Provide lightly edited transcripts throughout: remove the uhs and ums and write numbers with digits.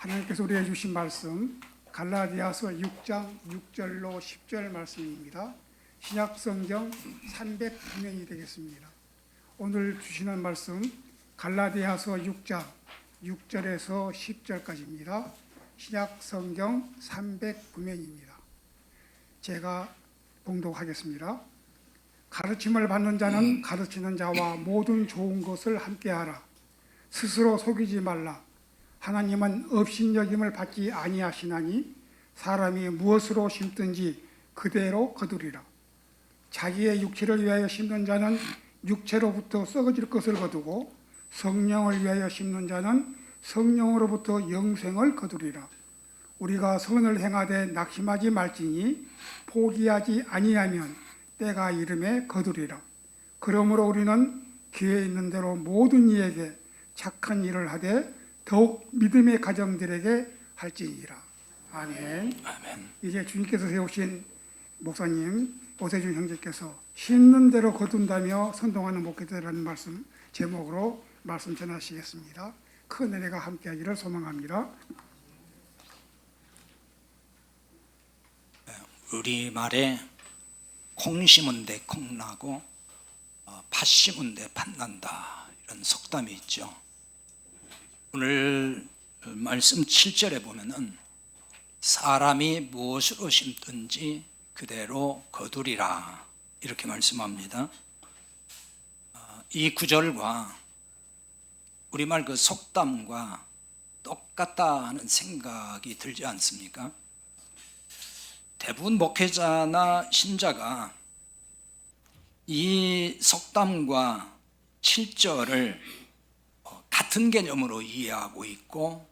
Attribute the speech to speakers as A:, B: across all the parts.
A: 하나님께서 우리에게 주신 말씀 갈라디아서 6장 6절로 10절 말씀입니다. 신약성경 309면이 되겠습니다. 오늘 주시는 말씀 갈라디아서 6장 6절에서 10절까지입니다. 신약성경 309면입니다. 제가 봉독하겠습니다. 가르침을 받는 자는 가르치는 자와 모든 좋은 것을 함께하라. 스스로 속이지 말라. 하나님은 업신여김을 받지 아니하시나니 사람이 무엇으로 심든지 그대로 거두리라. 자기의 육체를 위하여 심는 자는 육체로부터 썩어질 것을 거두고 성령을 위하여 심는 자는 성령으로부터 영생을 거두리라. 우리가 선을 행하되 낙심하지 말지니 포기하지 아니하면 때가 이름에 거두리라. 그러므로 우리는 기회 있는 대로 모든 이에게 착한 일을 하되 더욱 믿음의 가정들에게 할지니라. 아멘.
B: 아멘.
A: 이제 주님께서 세우신 목사님 오세준 형제께서 심는 대로 거둔다며 선동하는 목회자라는 말씀 제목으로 말씀 전하시겠습니다. 큰 은혜가 함께하기를 소망합니다.
B: 우리말에 콩 심은 데 콩 나고 팥 심은 데 팥 난다, 이런 속담이 있죠. 오늘 말씀 7절에 보면은 사람이 무엇으로 심든지 그대로 거두리라, 이렇게 말씀합니다. 이 구절과 우리말 그 속담과 똑같다 하는 생각이 들지 않습니까? 대부분 목회자나 신자가 이 속담과 7절을 같은 개념으로 이해하고 있고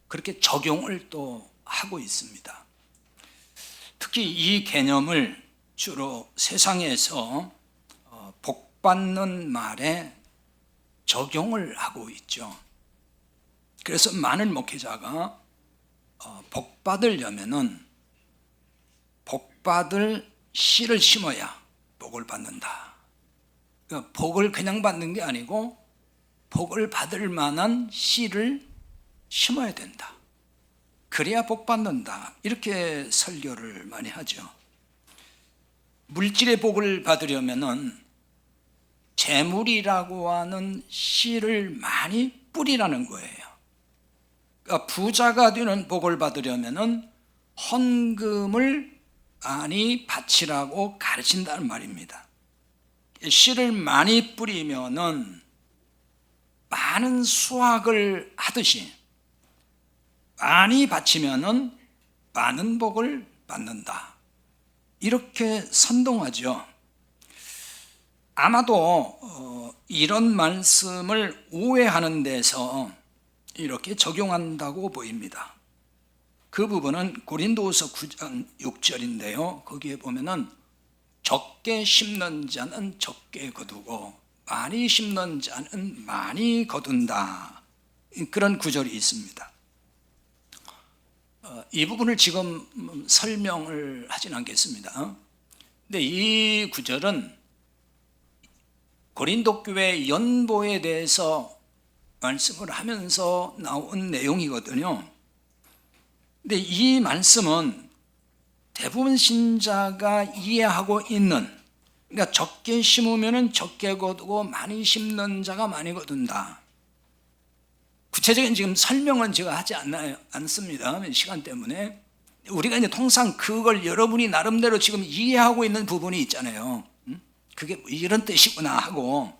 B: 그렇게 적용을 또 하고 있습니다. 특히 이 개념을 주로 세상에서 복받는 말에 적용을 하고 있죠. 그래서 많은 목회자가 복받으려면은 복받을 씨를 심어야 복을 받는다. 그러니까 복을 그냥 받는 게 아니고 복을 받을 만한 씨를 심어야 된다. 그래야 복 받는다. 이렇게 설교를 많이 하죠. 물질의 복을 받으려면은 재물이라고 하는 씨를 많이 뿌리라는 거예요. 그러니까 부자가 되는 복을 받으려면은 헌금을 많이 바치라고 가르친다는 말입니다. 씨를 많이 뿌리면은 많은 수확을 하듯이 많이 바치면은 많은 복을 받는다, 이렇게 선동하죠. 아마도 이런 말씀을 오해하는 데서 이렇게 적용한다고 보입니다. 그 부분은 고린도후서 9장 6절인데요. 거기에 보면은 적게 심는 자는 적게 거두고 많이 심는 자는 많이 거둔다, 그런 구절이 있습니다. 이 부분을 지금 설명을 하진 않겠습니다. 근데 이 구절은 고린도 교회 연보에 대해서 말씀을 하면서 나온 내용이거든요. 근데 이 말씀은 대부분 신자가 이해하고 있는, 그러니까 적게 심으면 적게 거두고 많이 심는 자가 많이 거둔다. 구체적인 지금 설명은 제가 하지 않습니다. 시간 때문에. 우리가 이제 통상 그걸 여러분이 나름대로 지금 이해하고 있는 부분이 있잖아요. 그게 이런 뜻이구나 하고.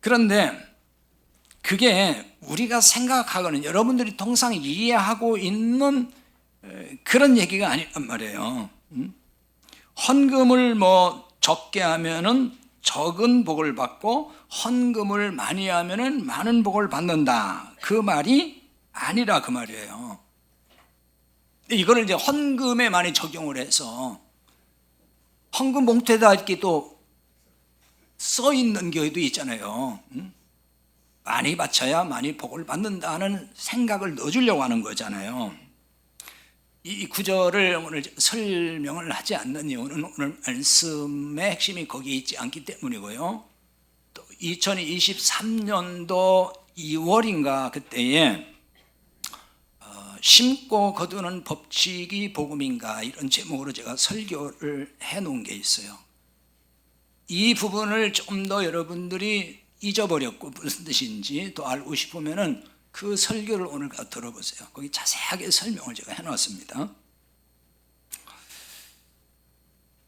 B: 그런데 그게 우리가 생각하거나 여러분들이 통상 이해하고 있는 그런 얘기가 아니란 말이에요. 헌금을 적게 하면은 적은 복을 받고 헌금을 많이 하면은 많은 복을 받는다, 그 말이 아니라 그 말이에요. 이거를 이제 헌금에 많이 적용을 해서 헌금 봉투에다 이렇게 또 써 있는 교회도 있잖아요. 많이 바쳐야 많이 복을 받는다는 생각을 넣어주려고 하는 거잖아요. 이 구절을 오늘 설명을 하지 않는 이유는 오늘 말씀의 핵심이 거기에 있지 않기 때문이고요. 또 2023년도 2월인가 그때에 심고 거두는 법칙이 복음인가 이런 제목으로 제가 설교를 해놓은 게 있어요. 이 부분을 좀 더 여러분들이 잊어버렸고 무슨 뜻인지 또 알고 싶으면은 그 설교를 오늘 들어보세요. 거기 자세하게 설명을 제가 해놨습니다.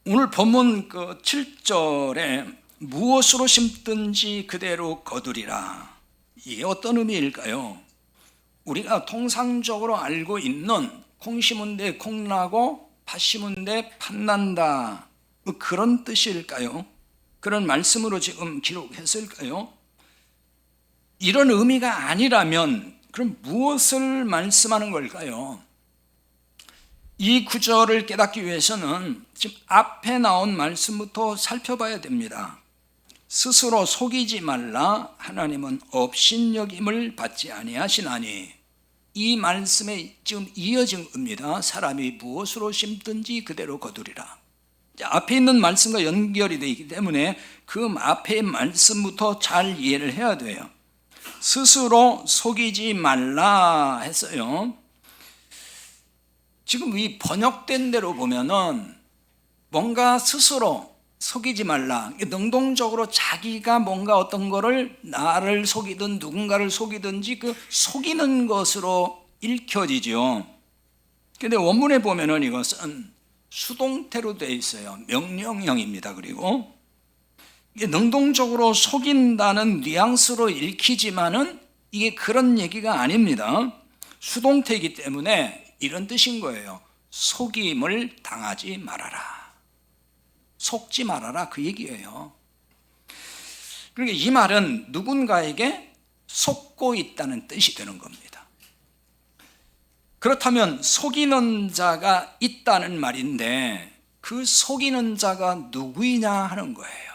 B: 오늘 본문 그 7절에 무엇으로 심든지 그대로 거두리라. 이게 어떤 의미일까요? 우리가 통상적으로 알고 있는 콩 심은 데 콩 나고 팥 심은 데 팥 난다, 뭐 그런 뜻일까요? 그런 말씀으로 지금 기록했을까요? 이런 의미가 아니라면 그럼 무엇을 말씀하는 걸까요? 이 구절을 깨닫기 위해서는 지금 앞에 나온 말씀부터 살펴봐야 됩니다. 스스로 속이지 말라. 하나님은 업신여김을 받지 아니하시나니. 이 말씀에 지금 이어진 겁니다. 사람이 무엇으로 심든지 그대로 거두리라. 앞에 있는 말씀과 연결이 되어 있기 때문에 그 앞에 말씀부터 잘 이해를 해야 돼요. 스스로 속이지 말라 했어요. 지금 이 번역된 대로 보면은 뭔가 스스로 속이지 말라, 능동적으로 자기가 뭔가 어떤 거를 나를 속이든 누군가를 속이든지 그 속이는 것으로 읽혀지죠. 근데 원문에 보면은 이것은 수동태로 되어 있어요. 명령형입니다. 그리고 이게 능동적으로 속인다는 뉘앙스로 읽히지만은 이게 그런 얘기가 아닙니다. 수동태이기 때문에 이런 뜻인 거예요. 속임을 당하지 말아라. 속지 말아라, 그 얘기예요. 그러니까 이 말은 누군가에게 속고 있다는 뜻이 되는 겁니다. 그렇다면 속이는 자가 있다는 말인데 그 속이는 자가 누구이냐 하는 거예요.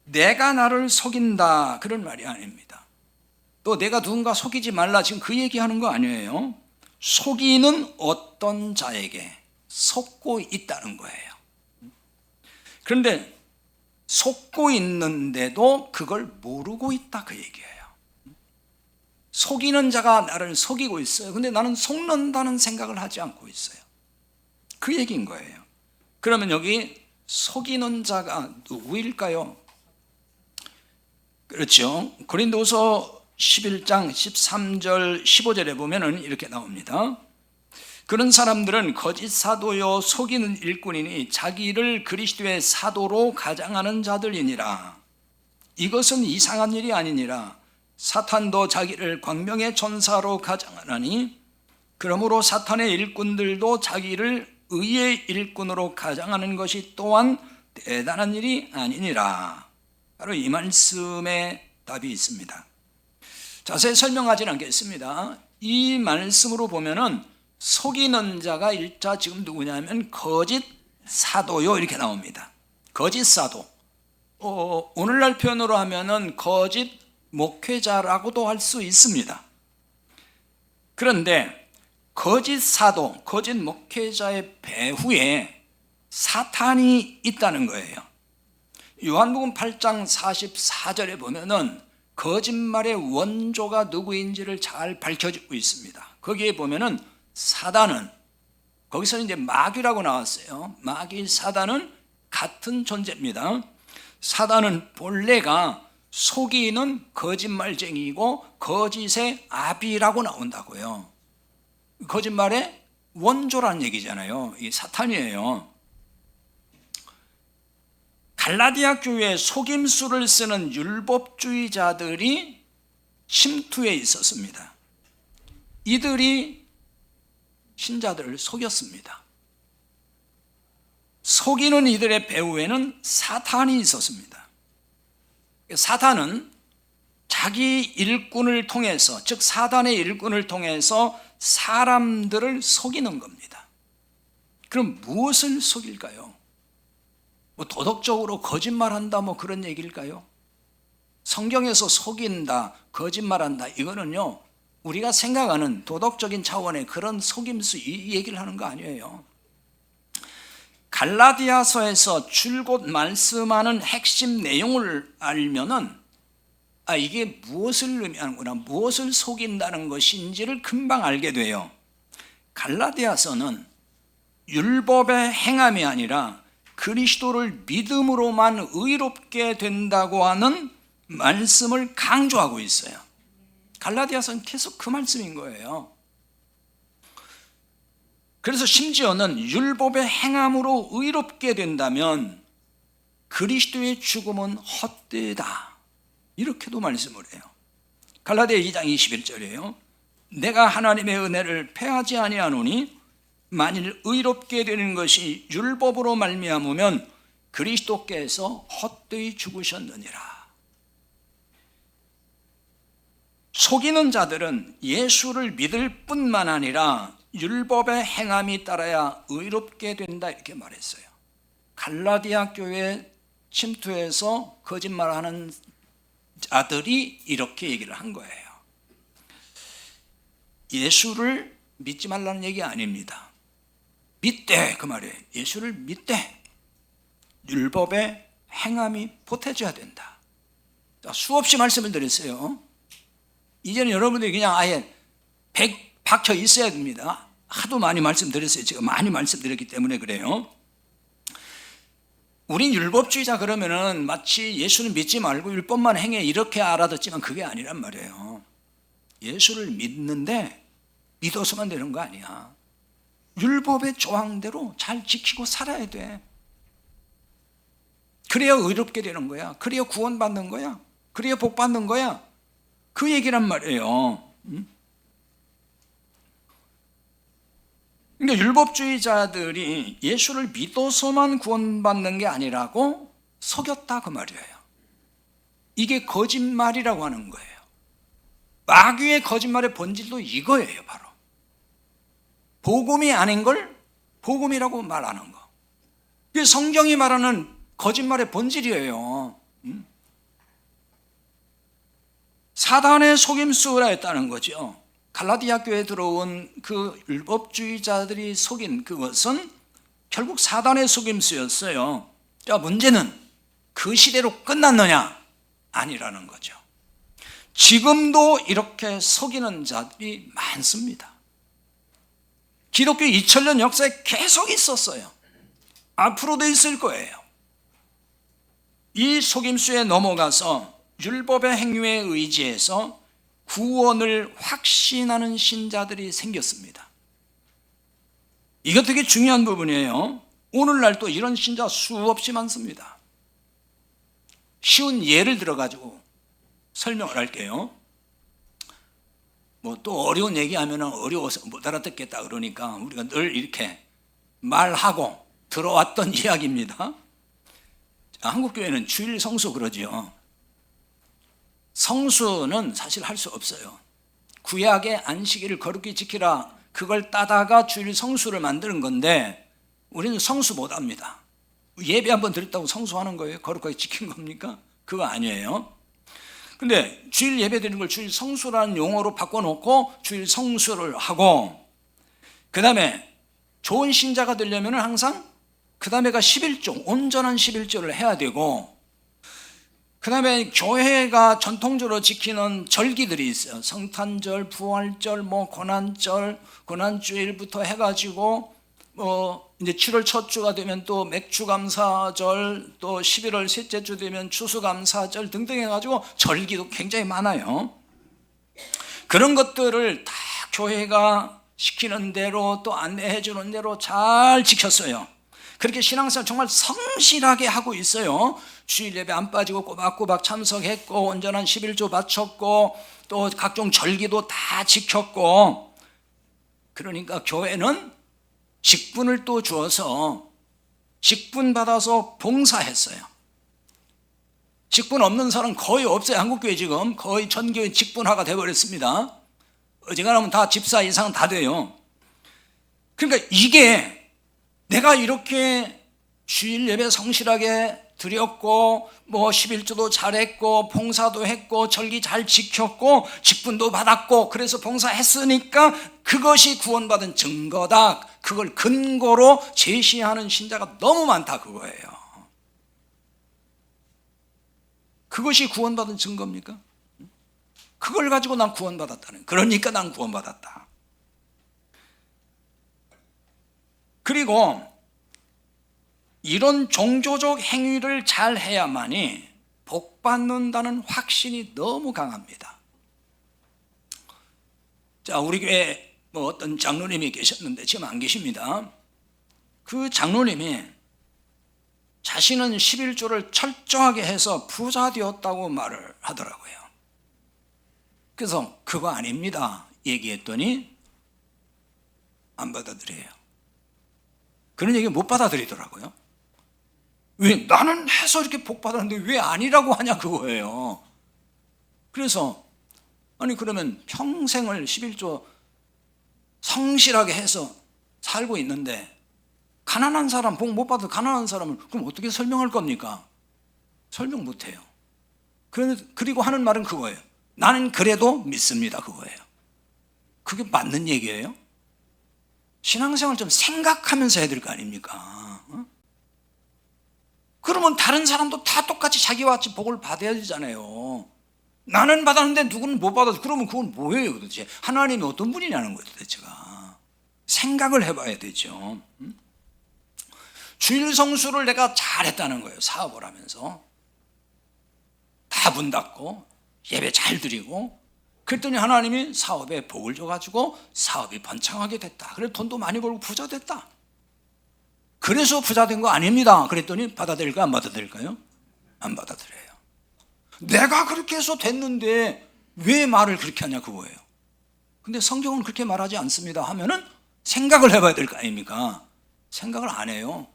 B: 내가 나를 속인다 그런 말이 아닙니다. 또 내가 누군가 속이지 말라 지금 그 얘기하는 거 아니에요. 속이는 어떤 자에게 속고 있다는 거예요. 그런데 속고 있는데도 그걸 모르고 있다 그 얘기예요. 속이는 자가 나를 속이고 있어요. 근데 나는 속는다는 생각을 하지 않고 있어요. 그 얘기인 거예요. 그러면 여기 속이는 자가 누구일까요? 그렇죠. 고린도서 11장 13절 15절에 보면은 이렇게 나옵니다. 그런 사람들은 거짓 사도요 속이는 일꾼이니 자기를 그리스도의 사도로 가장하는 자들이니라. 이것은 이상한 일이 아니니라. 사탄도 자기를 광명의 전사로 가장하나니 그러므로 사탄의 일꾼들도 자기를 의의 일꾼으로 가장하는 것이 또한 대단한 일이 아니니라. 바로 이 말씀에 답이 있습니다. 자세히 설명하지는 않겠습니다. 이 말씀으로 보면은 속이는 자가 일자 지금 누구냐면 거짓 사도요 이렇게 나옵니다. 거짓 사도. 오늘날 표현으로 하면은 거짓 목회자라고도 할 수 있습니다. 그런데 거짓 사도, 거짓 목회자의 배후에 사탄이 있다는 거예요. 요한복음 8장 44절에 보면은 거짓말의 원조가 누구인지를 잘 밝혀지고 있습니다. 거기에 보면은 사단은, 거기서 이제 마귀라고 나왔어요. 마귀 사단은 같은 존재입니다. 사단은 본래가 속이는 거짓말쟁이고 거짓의 아비라고 나온다고요. 거짓말의 원조란 얘기잖아요. 이게 사탄이에요. 갈라디아 교회에 속임수를 쓰는 율법주의자들이 침투해 있었습니다. 이들이 신자들을 속였습니다. 속이는 이들의 배후에는 사탄이 있었습니다. 사탄은 자기 일꾼을 통해서, 즉 사단의 일꾼을 통해서 사람들을 속이는 겁니다. 그럼 무엇을 속일까요? 뭐 도덕적으로 거짓말한다 뭐 그런 얘기일까요? 성경에서 속인다, 거짓말한다 이거는요 우리가 생각하는 도덕적인 차원의 그런 속임수 이 얘기를 하는 거 아니에요. 갈라디아서에서 줄곧 말씀하는 핵심 내용을 알면은 이게 무엇을 의미하는구나, 무엇을 속인다는 것인지를 금방 알게 돼요. 갈라디아서는 율법의 행함이 아니라 그리스도를 믿음으로만 의롭게 된다고 하는 말씀을 강조하고 있어요. 갈라디아서는 계속 그 말씀인 거예요. 그래서 심지어는 율법의 행함으로 의롭게 된다면 그리스도의 죽음은 헛되다, 이렇게도 말씀을 해요. 갈라디아 2장 21절이에요. 내가 하나님의 은혜를 패하지 아니하노니 만일 의롭게 되는 것이 율법으로 말미암으면 그리스도께서 헛되이 죽으셨느니라. 속이는 자들은 예수를 믿을 뿐만 아니라 율법의 행함이 따라야 의롭게 된다, 이렇게 말했어요. 갈라디아 교회에 침투해서 거짓말하는 자들이 이렇게 얘기를 한 거예요. 예수를 믿지 말라는 얘기 아닙니다. 믿되, 그 말이에요. 예수를 믿되 율법의 행함이 보태져야 된다. 수없이 말씀을 드렸어요. 이제는 여러분들이 그냥 아예 박혀 있어야 됩니다. 하도 많이 말씀드렸어요. 제가 많이 말씀드렸기 때문에 그래요. 우린 율법주의자 그러면은 마치 예수는 믿지 말고 율법만 행해, 이렇게 알아듣지만 그게 아니란 말이에요. 예수를 믿는데 믿어서만 되는 거 아니야. 율법의 조항대로 잘 지키고 살아야 돼. 그래야 의롭게 되는 거야. 그래야 구원받는 거야. 그래야 복받는 거야. 그 얘기란 말이에요. 그러니까 율법주의자들이 예수를 믿어서만 구원받는 게 아니라고 속였다, 그 말이에요. 이게 거짓말이라고 하는 거예요. 마귀의 거짓말의 본질도 이거예요. 바로 복음이 아닌 걸 복음이라고 말하는 거. 이게 성경이 말하는 거짓말의 본질이에요. 사단의 속임수라 했다는 거죠. 갈라디아 교회에 들어온 그 율법주의자들이 속인 그것은 결국 사단의 속임수였어요. 자, 문제는 그 시대로 끝났느냐? 아니라는 거죠. 지금도 이렇게 속이는 자들이 많습니다. 기독교 2000년 역사에 계속 있었어요. 앞으로도 있을 거예요. 이 속임수에 넘어가서 율법의 행위에 의지해서 구원을 확신하는 신자들이 생겼습니다. 이거 되게 중요한 부분이에요. 오늘날 또 이런 신자 수없이 많습니다. 쉬운 예를 들어가지고 설명을 할게요. 뭐 또 어려운 얘기하면 어려워서 못 알아듣겠다 그러니까 우리가 늘 이렇게 말하고 들어왔던 이야기입니다. 한국교회는 주일 성수 그러지요. 성수는 사실 할 수 없어요. 구약의 안식일을 거룩히 지키라, 그걸 따다가 주일 성수를 만드는 건데 우리는 성수 못합니다. 예배 한번 드렸다고 성수하는 거예요? 거룩하게 지킨 겁니까? 그거 아니에요. 근데 주일 예배 드리는 걸 주일 성수라는 용어로 바꿔놓고 주일 성수를 하고, 그 다음에 좋은 신자가 되려면 항상 그 다음에가 11조, 온전한 11조를 해야 되고, 그 다음에 교회가 전통적으로 지키는 절기들이 있어요. 성탄절, 부활절, 고난절, 고난주일부터 해가지고 이제 7월 첫 주가 되면 또 맥주감사절, 또 11월 셋째 주 되면 추수감사절 등등 해가지고 절기도 굉장히 많아요. 그런 것들을 다 교회가 시키는 대로 또 안내해 주는 대로 잘 지켰어요. 그렇게 신앙생활 정말 성실하게 하고 있어요. 주일 예배 안 빠지고 꼬박꼬박 참석했고, 온전한 11조 바쳤고, 또 각종 절기도 다 지켰고. 그러니까 교회는 직분을 또 주어서 직분 받아서 봉사했어요. 직분 없는 사람 거의 없어요. 한국교회 지금 거의 전교회 직분화가 되어버렸습니다. 어지간하면 다 집사 이상은 다 돼요. 그러니까 이게 내가 이렇게 주일 예배 성실하게 드렸고 11조도 잘했고 봉사도 했고 절기 잘 지켰고 직분도 받았고 그래서 봉사했으니까 그것이 구원받은 증거다, 그걸 근거로 제시하는 신자가 너무 많다, 그거예요. 그것이 구원받은 증거입니까? 그걸 가지고 난 구원받았다는, 그러니까 난 구원받았다. 그리고 이런 종교적 행위를 잘 해야만이 복 받는다는 확신이 너무 강합니다. 자, 우리 교회 어떤 장로님이 계셨는데 지금 안 계십니다. 그 장로님이 자신은 11조를 철저하게 해서 부자 되었다고 말을 하더라고요. 그래서 그거 아닙니다 얘기했더니 안 받아들여요. 그런 얘기 못 받아들이더라고요. 왜? 나는 해서 이렇게 복 받았는데 왜 아니라고 하냐 그거예요. 그래서 아니 그러면 평생을 11조 성실하게 해서 살고 있는데 가난한 사람, 복 못 받아도 가난한 사람을 그럼 어떻게 설명할 겁니까? 설명 못 해요. 그리고 하는 말은 그거예요. 나는 그래도 믿습니다 그거예요. 그게 맞는 얘기예요? 신앙생활 좀 생각하면서 해야 될 거 아닙니까? 그러면 다른 사람도 다 똑같이 자기와 같이 복을 받아야 되잖아요. 나는 받았는데 누구는 못 받아서 그러면 그건 뭐예요 도대체? 하나님이 어떤 분이냐는 거예요 도대체가. 생각을 해봐야 되죠. 주일 성수를 내가 잘했다는 거예요. 사업을 하면서 다 문 닫고 예배 잘 드리고 그랬더니 하나님이 사업에 복을 줘가지고 사업이 번창하게 됐다. 그래서 돈도 많이 벌고 부자 됐다. 그래서 부자 된 거 아닙니다. 그랬더니 받아들일까요? 안 받아들일까요? 안 받아들여요. 내가 그렇게 해서 됐는데 왜 말을 그렇게 하냐 그거예요. 근데 성경은 그렇게 말하지 않습니다 하면은 생각을 해봐야 될 거 아닙니까? 생각을 안 해요.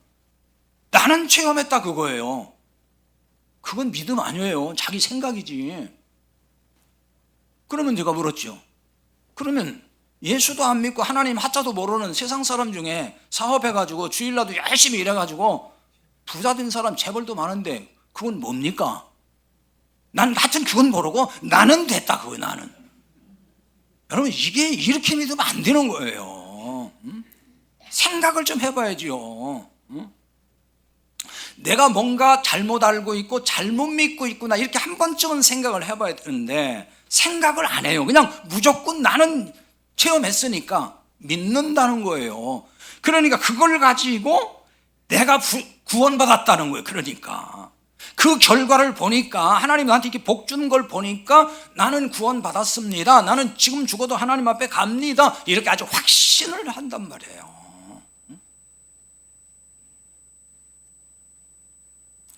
B: 나는 체험했다 그거예요. 그건 믿음 아니에요. 자기 생각이지. 그러면 제가 물었죠. 그러면 예수도 안 믿고 하나님 하자도 모르는 세상 사람 중에 사업해가지고 주일날도 열심히 일해가지고 부자 된 사람 재벌도 많은데 그건 뭡니까? 난 하여튼 그건 모르고 나는 됐다 그거예요. 나는. 여러분 이게 이렇게 믿으면 안 되는 거예요. 생각을 좀 해봐야지요. 내가 뭔가 잘못 알고 있고 잘못 믿고 있구나 이렇게 한 번쯤은 생각을 해봐야 되는데 생각을 안 해요. 그냥 무조건 나는 체험했으니까 믿는다는 거예요. 그러니까 그걸 가지고 내가 구원받았다는 거예요. 그러니까 그 결과를 보니까 하나님 나한테 이렇게 복 주는 걸 보니까 나는 구원받았습니다. 나는 지금 죽어도 하나님 앞에 갑니다. 이렇게 아주 확신을 한단 말이에요.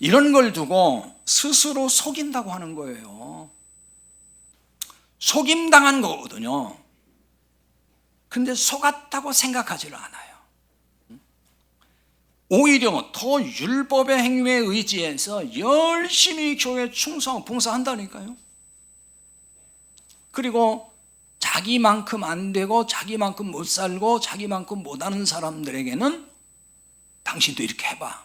B: 이런 걸 두고 스스로 속인다고 하는 거예요. 속임당한 거거든요. 근데 속았다고 생각하지를 않아요. 오히려 더 율법의 행위에 의지해서 열심히 교회 충성, 봉사한다니까요. 그리고 자기만큼 안 되고 자기만큼 못 살고 자기만큼 못하는 사람들에게는 당신도 이렇게 해봐.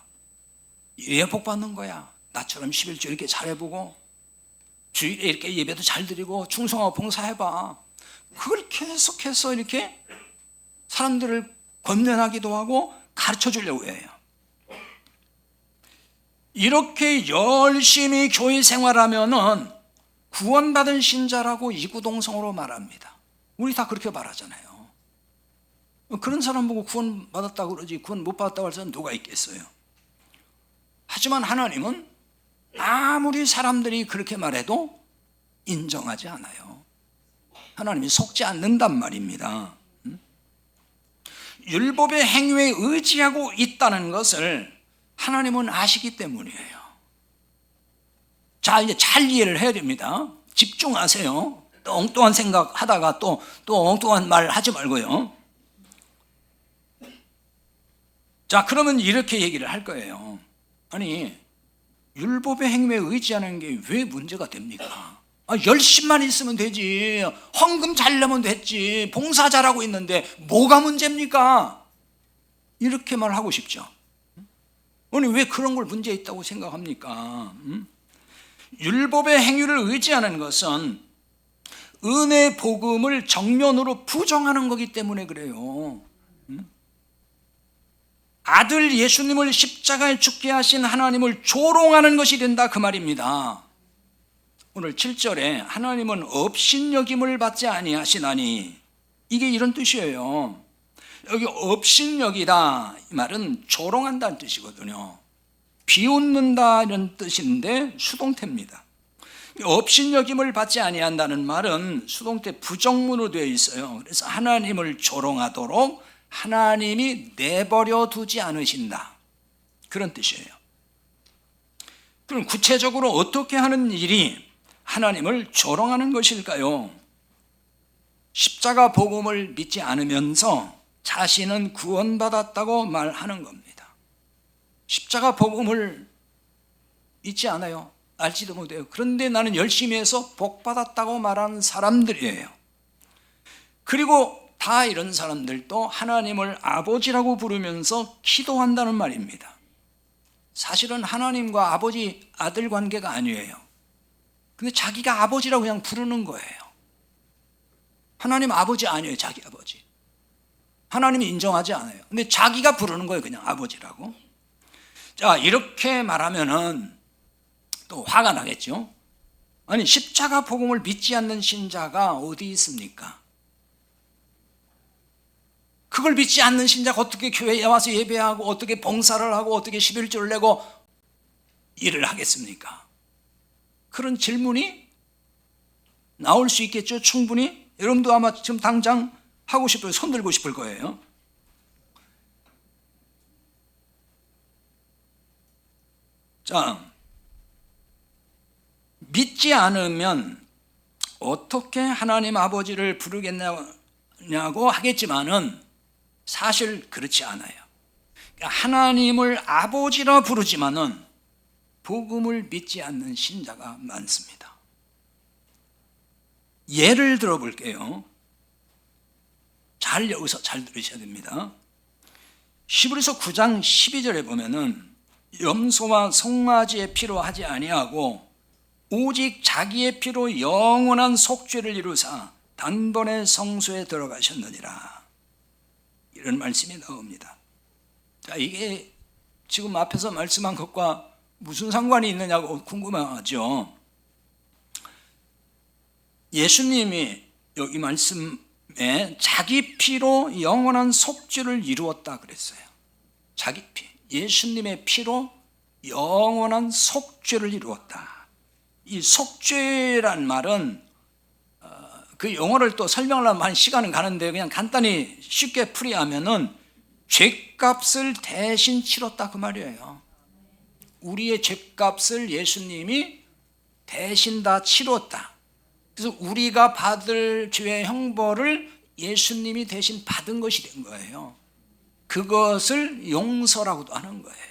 B: 이래야 복 받는 거야. 나처럼 11조 이렇게 잘해보고 주일에 이렇게 예배도 잘 드리고 충성하고 봉사해봐. 그걸 계속해서 이렇게 사람들을 권면하기도 하고 가르쳐 주려고 해요. 이렇게 열심히 교회 생활하면은 구원받은 신자라고 이구동성으로 말합니다. 우리 다 그렇게 말하잖아요. 그런 사람 보고 구원받았다고 그러지 구원 못 받았다고 할 사람 누가 있겠어요? 하지만 하나님은 아무리 사람들이 그렇게 말해도 인정하지 않아요. 하나님이 속지 않는단 말입니다. 율법의 행위에 의지하고 있다는 것을 하나님은 아시기 때문이에요. 자, 이제 잘 이해를 해야 됩니다. 집중하세요. 또 엉뚱한 생각 하다가 또 엉뚱한 말 하지 말고요. 자, 그러면 이렇게 얘기를 할 거예요. 아니, 율법의 행위에 의지하는 게 왜 문제가 됩니까? 열심만 있으면 되지. 헌금 잘 내면 됐지. 봉사 잘하고 있는데 뭐가 문제입니까? 이렇게 말하고 싶죠. 아니, 왜 그런 걸 문제 있다고 생각합니까? 율법의 행위를 의지하는 것은 은혜 복음을 정면으로 부정하는 거기 때문에 그래요. 아들 예수님을 십자가에 죽게 하신 하나님을 조롱하는 것이 된다 그 말입니다. 오늘 7절에 하나님은 업신여김을 받지 아니하시나니, 이게 이런 뜻이에요. 여기 업신여기다 이 말은 조롱한다는 뜻이거든요. 비웃는다 이런 뜻인데 수동태입니다. 업신여김을 받지 아니한다는 말은 수동태 부정문으로 되어 있어요. 그래서 하나님을 조롱하도록 하나님이 내버려 두지 않으신다, 그런 뜻이에요. 그럼 구체적으로 어떻게 하는 일이 하나님을 조롱하는 것일까요? 십자가 복음을 믿지 않으면서 자신은 구원받았다고 말하는 겁니다. 십자가 복음을 믿지 않아요. 알지도 못해요. 그런데 나는 열심히 해서 복 받았다고 말하는 사람들이에요. 그리고 다 이런 사람들도 하나님을 아버지라고 부르면서 기도한다는 말입니다. 사실은 하나님과 아버지 아들 관계가 아니에요. 근데 자기가 아버지라고 그냥 부르는 거예요. 하나님 아버지 아니에요. 자기 아버지. 하나님이 인정하지 않아요. 근데 자기가 부르는 거예요. 그냥 아버지라고. 자, 이렇게 말하면은 또 화가 나겠죠. 아니, 십자가 복음을 믿지 않는 신자가 어디 있습니까? 그걸 믿지 않는 신자가 어떻게 교회에 와서 예배하고 어떻게 봉사를 하고 어떻게 11조를 내고 일을 하겠습니까? 그런 질문이 나올 수 있겠죠. 충분히. 여러분도 아마 지금 당장 하고 싶어요. 손 들고 싶을 거예요. 자, 믿지 않으면 어떻게 하나님 아버지를 부르겠냐고 하겠지만은 사실 그렇지 않아요. 하나님을 아버지라 부르지만은 복음을 믿지 않는 신자가 많습니다. 예를 들어 볼게요. 여기서 잘 들으셔야 됩니다. 히브리서 9장 12절에 보면은 염소와 송아지의 피로 하지 아니하고 오직 자기의 피로 영원한 속죄를 이루사 단번에 성소에 들어가셨느니라, 이런 말씀이 나옵니다. 자, 이게 지금 앞에서 말씀한 것과 무슨 상관이 있느냐고 궁금하죠. 예수님이 여기 말씀에 자기 피로 영원한 속죄를 이루었다 그랬어요. 자기 피, 예수님의 피로 영원한 속죄를 이루었다. 이 속죄란 말은 그 용어를 또 설명을 하면 한 시간은 가는데 그냥 간단히 쉽게 풀이하면은 죄값을 대신 치렀다 그 말이에요. 우리의 죄값을 예수님이 대신 다 치렀다. 그래서 우리가 받을 죄의 형벌을 예수님이 대신 받은 것이 된 거예요. 그것을 용서라고도 하는 거예요.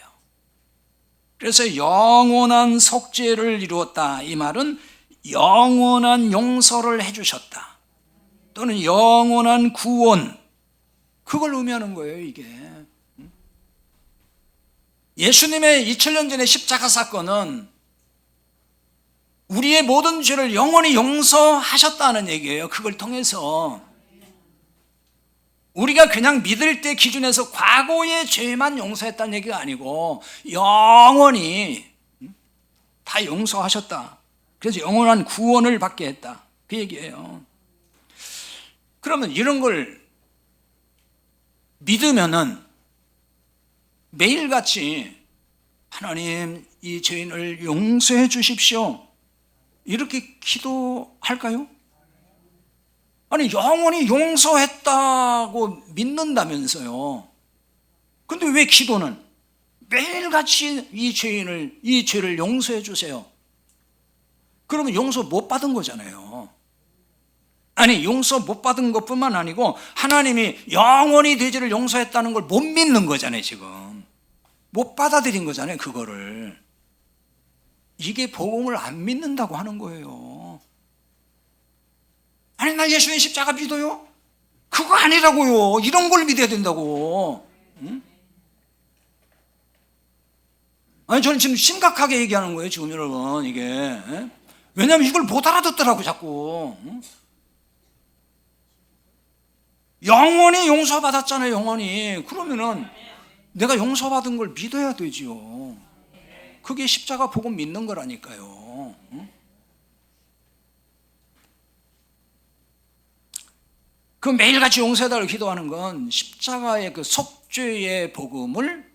B: 그래서 영원한 속죄를 이루었다, 이 말은 영원한 용서를 해주셨다, 또는 영원한 구원, 그걸 의미하는 거예요. 이게 예수님의 2000년 전의 십자가 사건은 우리의 모든 죄를 영원히 용서하셨다는 얘기예요. 그걸 통해서 우리가 그냥 믿을 때 기준에서 과거의 죄만 용서했다는 얘기가 아니고 영원히 다 용서하셨다. 그래서 영원한 구원을 받게 했다, 그 얘기예요. 그러면 이런 걸 믿으면은 매일같이 하나님 이 죄인을 용서해 주십시오, 이렇게 기도할까요? 아니, 영원히 용서했다고 믿는다면서요. 근데 왜 기도는 매일같이 이 죄를 용서해 주세요, 그러면 용서 못 받은 거잖아요. 아니, 용서 못 받은 것뿐만 아니고 하나님이 영원히 내 죄를 용서했다는 걸 못 믿는 거잖아요. 지금 못 받아들인 거잖아요. 그거를. 이게 복음을 안 믿는다고 하는 거예요. 아니, 나 예수님 십자가 믿어요? 그거 아니라고요. 이런 걸 믿어야 된다고. 응? 아니, 저는 지금 심각하게 얘기하는 거예요. 지금 여러분, 이게. 에? 왜냐하면 이걸 못 알아듣더라고 자꾸. 응? 영원히 용서받았잖아요. 영원히. 그러면은 내가 용서받은 걸 믿어야 되지요. 그게 십자가 복음 믿는 거라니까요. 응? 그 매일같이 용서해달라고 기도하는 건 십자가의 그 속죄의 복음을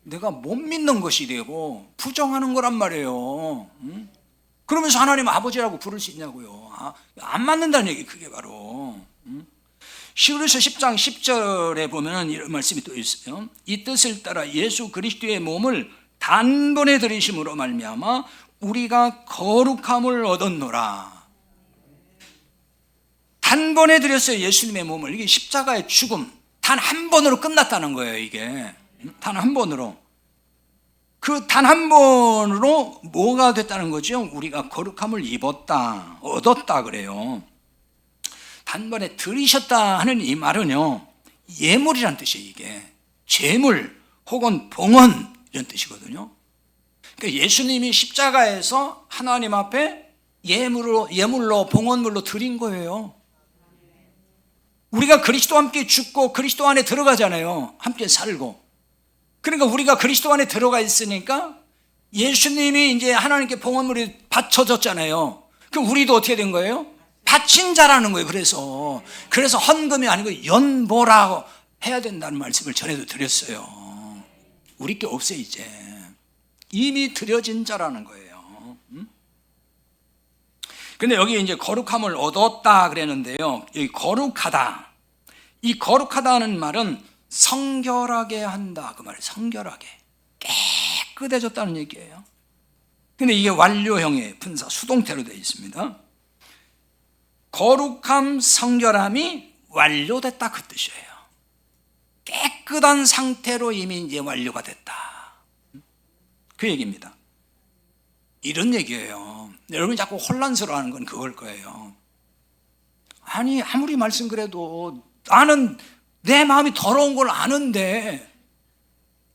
B: 내가 못 믿는 것이 되고 부정하는 거란 말이에요. 응? 그러면서 하나님 아버지라고 부를 수 있냐고요. 안 맞는다는 얘기, 그게 바로. 히브리서 10장 10절에 보면 이런 말씀이 또 있어요. 이 뜻을 따라 예수 그리스도의 몸을 단번에 들이심으로 말미암아 우리가 거룩함을 얻었노라. 단번에 들였어요, 예수님의 몸을. 이게 십자가의 죽음, 단 한 번으로 끝났다는 거예요, 이게. 단 한 번으로. 그 단 한 번으로 뭐가 됐다는 거죠? 우리가 거룩함을 입었다, 얻었다 그래요. 단번에 들이셨다 하는 이 말은요, 예물이란 뜻이에요, 이게. 제물 혹은 봉헌 이런 뜻이거든요. 그러니까 예수님이 십자가에서 하나님 앞에 예물로 봉헌물로 드린 거예요. 우리가 그리스도와 함께 죽고 그리스도 안에 들어가잖아요. 함께 살고. 그러니까 우리가 그리스도 안에 들어가 있으니까 예수님이 이제 하나님께 봉헌물이 바쳐졌잖아요. 그럼 우리도 어떻게 된 거예요? 바친 자라는 거예요. 그래서 헌금이 아니고 연보라고 해야 된다는 말씀을 전에도 드렸어요. 우리 게 없어요, 이제. 이미 드려진 자라는 거예요. 근데 여기 이제 거룩함을 얻었다 그랬는데요. 여기 거룩하다. 이 거룩하다는 말은 성결하게 한다. 그 말이에요. 성결하게. 깨끗해졌다는 얘기예요. 근데 이게 완료형의 분사, 수동태로 되어 있습니다. 거룩함, 성결함이 완료됐다 그 뜻이에요. 깨끗한 상태로 이미 이제 완료가 됐다. 그 얘기입니다. 이런 얘기예요. 여러분이 자꾸 혼란스러워하는 건 그걸 거예요. 아니, 아무리 말씀 그래도 나는 내 마음이 더러운 걸 아는데,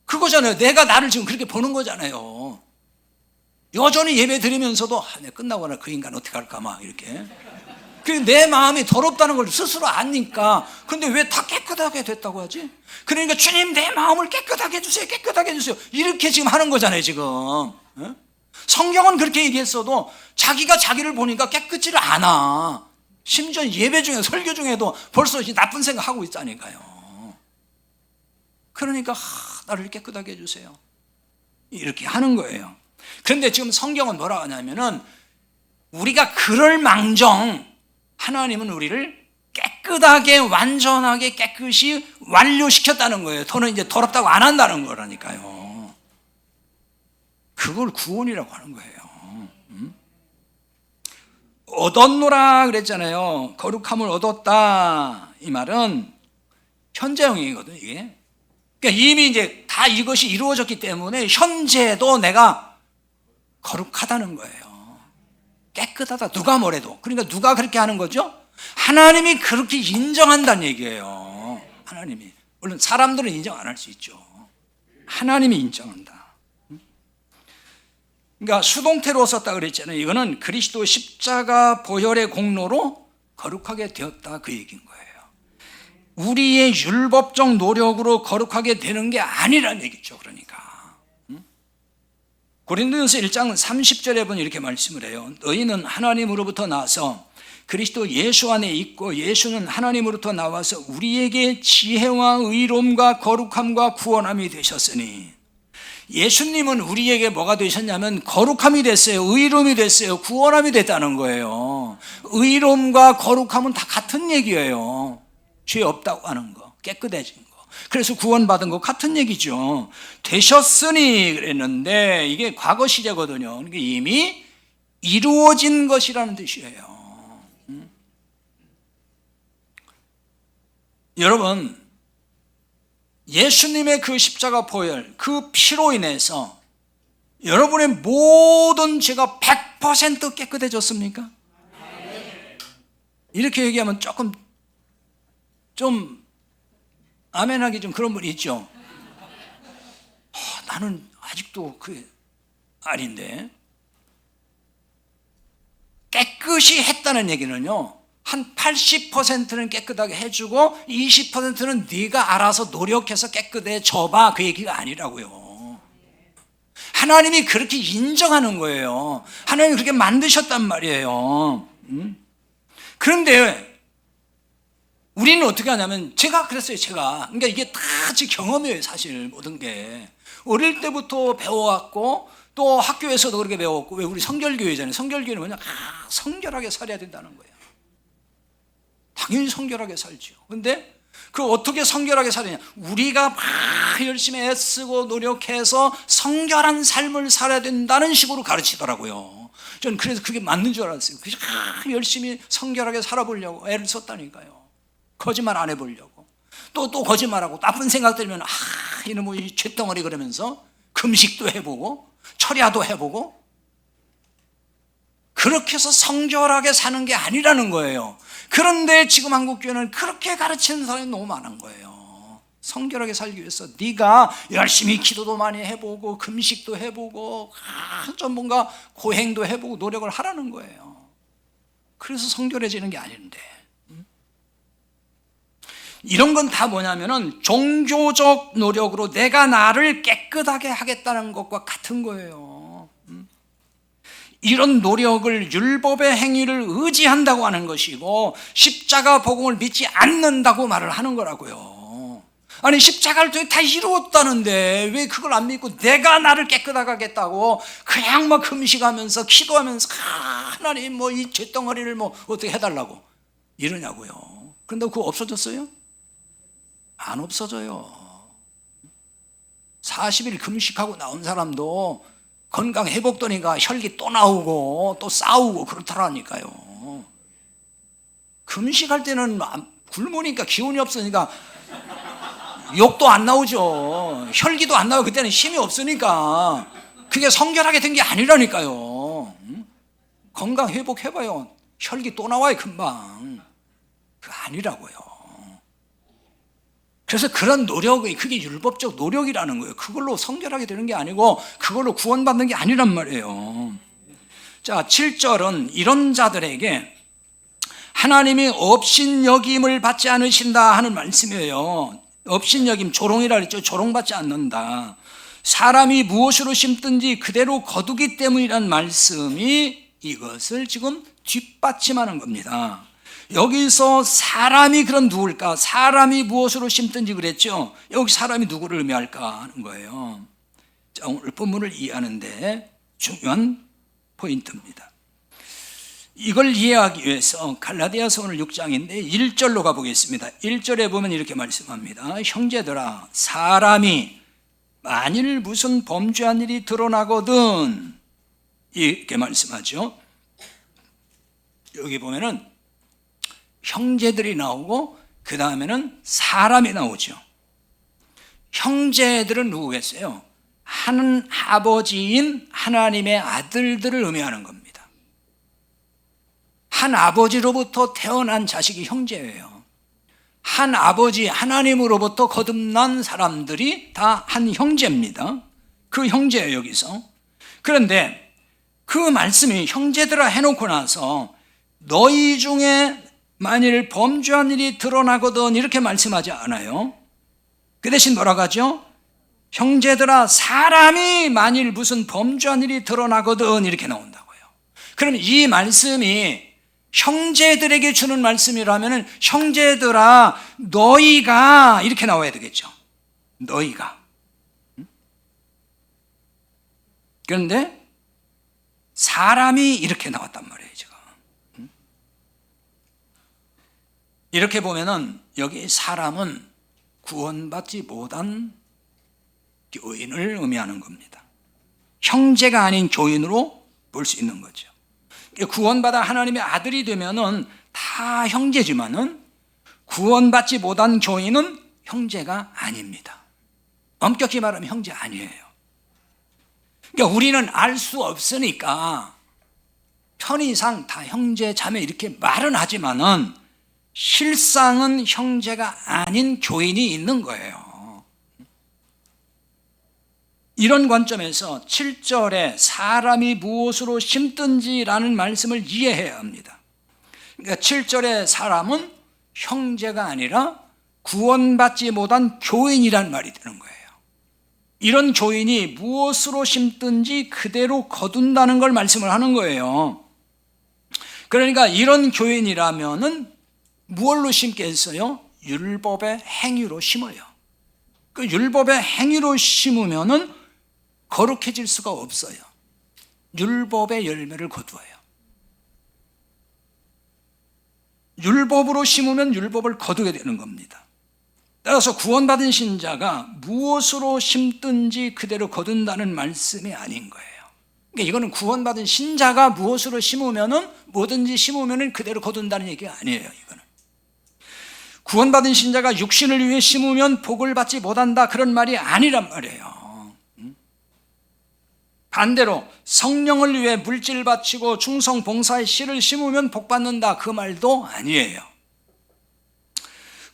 B: 그거잖아요. 내가 나를 지금 그렇게 보는 거잖아요. 여전히 예배 드리면서도 내가 끝나고 나 그 인간 어떻게 할까 막 이렇게. 내 마음이 더럽다는 걸 스스로 아니까. 근데 왜 다 깨끗하게 됐다고 하지? 그러니까 주님 내 마음을 깨끗하게 해주세요, 깨끗하게 해주세요, 이렇게 지금 하는 거잖아요, 지금. 성경은 그렇게 얘기했어도 자기가 자기를 보니까 깨끗지를 않아. 심지어 예배 중에, 설교 중에도 벌써 나쁜 생각하고 있다니까요. 그러니까 나를 깨끗하게 해주세요, 이렇게 하는 거예요. 그런데 지금 성경은 뭐라 하냐면은 우리가 그럴 망정 하나님은 우리를 깨끗하게, 완전하게, 깨끗이 완료시켰다는 거예요. 더는 이제 더럽다고 안 한다는 거라니까요. 그걸 구원이라고 하는 거예요. 얻었노라 그랬잖아요. 거룩함을 얻었다. 이 말은 현재형이거든요, 이게. 그러니까 이미 이제 다 이것이 이루어졌기 때문에 현재도 내가 거룩하다는 거예요. 깨끗하다. 누가 뭐래도. 그러니까 누가 그렇게 하는 거죠? 하나님이 그렇게 인정한다는 얘기예요. 하나님이. 물론 사람들은 인정 안 할 수 있죠. 하나님이 인정한다. 그러니까 수동태로 썼다 그랬잖아요. 이거는 그리스도 십자가 보혈의 공로로 거룩하게 되었다 그 얘기인 거예요. 우리의 율법적 노력으로 거룩하게 되는 게 아니라는 얘기죠. 그러니까 고린도전서 1장 30절에 보면 이렇게 말씀을 해요. 너희는 하나님으로부터 나서 그리스도 예수 안에 있고 예수는 하나님으로부터 나와서 우리에게 지혜와 의로움과 거룩함과 구원함이 되셨으니, 예수님은 우리에게 뭐가 되셨냐면 거룩함이 됐어요, 의로움이 됐어요, 구원함이 됐다는 거예요. 의로움과 거룩함은 다 같은 얘기예요. 죄 없다고 하는 거, 깨끗해진 거. 그래서 구원받은 거 같은 얘기죠. 되셨으니 그랬는데 이게 과거 시제거든요. 그러니까 이미 이루어진 것이라는 뜻이에요. 여러분, 예수님의 그 십자가 보혈, 그 피로 인해서 여러분의 모든 죄가 100% 깨끗해졌습니까? 이렇게 얘기하면 조금 좀 아멘하기 좀 그런 분이 있죠. 나는 아직도 그 아닌데. 깨끗이 했다는 얘기는요, 한 80%는 깨끗하게 해주고 20%는 네가 알아서 노력해서 깨끗해져봐, 그 얘기가 아니라고요. 하나님이 그렇게 인정하는 거예요. 하나님이 그렇게 만드셨단 말이에요. 그런데 우리는 어떻게 하냐면, 제가 그랬어요, 제가. 그러니까 이게 다 제 경험이에요, 사실, 모든 게. 어릴 때부터 배워왔고, 또 학교에서도 그렇게 배웠고, 왜 우리 성결교회잖아요. 성결교회는 뭐냐? 성결하게 살아야 된다는 거예요. 당연히 성결하게 살죠. 근데 그 어떻게 성결하게 살느냐? 우리가 막 열심히 애쓰고 노력해서 성결한 삶을 살아야 된다는 식으로 가르치더라고요. 저는 그래서 그게 맞는 줄 알았어요. 그래서 열심히 성결하게 살아보려고 애를 썼다니까요. 거짓말 안 해보려고. 또 거짓말하고 나쁜 생각 들면 이놈의 쇳덩어리 그러면서 금식도 해보고 철야도 해보고, 그렇게 해서 성결하게 사는 게 아니라는 거예요. 그런데 지금 한국교회는 그렇게 가르치는 사람이 너무 많은 거예요. 성결하게 살기 위해서 네가 열심히 기도도 많이 해보고 금식도 해보고 좀 뭔가 고행도 해보고 노력을 하라는 거예요. 그래서 성결해지는 게 아닌데, 이런 건 다 뭐냐면은 종교적 노력으로 내가 나를 깨끗하게 하겠다는 것과 같은 거예요. 이런 노력을 율법의 행위를 의지한다고 하는 것이고, 십자가 복음을 믿지 않는다고 말을 하는 거라고요. 아니, 십자가를 통해 다 이루었다는데 왜 그걸 안 믿고 내가 나를 깨끗하게 하겠다고 그냥 막 금식하면서 기도하면서 하나님 뭐 이 쇳덩어리를 뭐 어떻게 해달라고 이러냐고요. 그런데 그거 없어졌어요? 안 없어져요. 40일 금식하고 나온 사람도 건강 회복되니까 혈기 또 나오고 또 싸우고 그렇더라니까요. 금식할 때는 굶으니까 기운이 없으니까 욕도 안 나오죠. 혈기도 안 나오고 그때는 힘이 없으니까. 그게 성결하게 된 게 아니라니까요. 건강 회복해봐요. 혈기 또 나와요, 금방. 그거 아니라고요. 그래서 그런 노력이, 그게 율법적 노력이라는 거예요. 그걸로 성결하게 되는 게 아니고 그걸로 구원받는 게 아니란 말이에요. 자, 7절은 이런 자들에게 하나님이 업신여김을 받지 않으신다 하는 말씀이에요. 업신여김, 조롱이라 그랬죠. 조롱받지 않는다. 사람이 무엇으로 심든지 그대로 거두기 때문이란 말씀이 이것을 지금 뒷받침하는 겁니다. 여기서 사람이 그럼 누굴까? 사람이 무엇으로 심든지 그랬죠. 여기 사람이 누구를 의미할까 하는 거예요. 자, 오늘 본문을 이해하는데 중요한 포인트입니다. 이걸 이해하기 위해서 갈라디아서 오늘 6장인데 1절로 가보겠습니다. 1절에 보면 이렇게 말씀합니다. 형제들아, 사람이 만일 무슨 범죄한 일이 드러나거든, 이렇게 말씀하죠. 여기 보면은 형제들이 나오고 그 다음에는 사람이 나오죠. 형제들은 누구겠어요? 한 아버지인 하나님의 아들들을 의미하는 겁니다. 한 아버지로부터 태어난 자식이 형제예요. 한 아버지 하나님으로부터 거듭난 사람들이 다 한 형제입니다. 그 형제예요, 여기서. 그런데 그 말씀이 형제들아 해놓고 나서 너희 중에 만일 범죄한 일이 드러나거든 이렇게 말씀하지 않아요. 그 대신 뭐라고 하죠? 형제들아, 사람이 만일 무슨 범죄한 일이 드러나거든 이렇게 나온다고요. 그럼 이 말씀이 형제들에게 주는 말씀이라면 형제들아, 너희가 이렇게 나와야 되겠죠. 너희가. 그런데 사람이 이렇게 나왔단 말이에요, 지금. 이렇게 보면은 여기 사람은 구원받지 못한 교인을 의미하는 겁니다. 형제가 아닌 교인으로 볼 수 있는 거죠. 구원받아 하나님의 아들이 되면은 다 형제지만은 구원받지 못한 교인은 형제가 아닙니다. 엄격히 말하면 형제 아니에요. 그러니까 우리는 알 수 없으니까 편의상 다 형제 자매 이렇게 말은 하지만은 실상은 형제가 아닌 교인이 있는 거예요. 이런 관점에서 7절에 사람이 무엇으로 심든지라는 말씀을 이해해야 합니다. 그러니까 7절의 사람은 형제가 아니라 구원받지 못한 교인이란 말이 되는 거예요. 이런 교인이 무엇으로 심든지 그대로 거둔다는 걸 말씀을 하는 거예요. 그러니까 이런 교인이라면은 무얼로 심게 했어요? 율법의 행위로 심어요. 그 율법의 행위로 심으면은 거룩해질 수가 없어요. 율법의 열매를 거두어요. 율법으로 심으면 율법을 거두게 되는 겁니다. 따라서 구원받은 신자가 무엇으로 심든지 그대로 거둔다는 말씀이 아닌 거예요. 그러니까 이거는 구원받은 신자가 무엇으로 심으면은 뭐든지 심으면은 그대로 거둔다는 얘기가 아니에요. 이거는 구원받은 신자가 육신을 위해 심으면 복을 받지 못한다 그런 말이 아니란 말이에요. 반대로 성령을 위해 물질 바치고 충성 봉사의 씨를 심으면 복 받는다 그 말도 아니에요.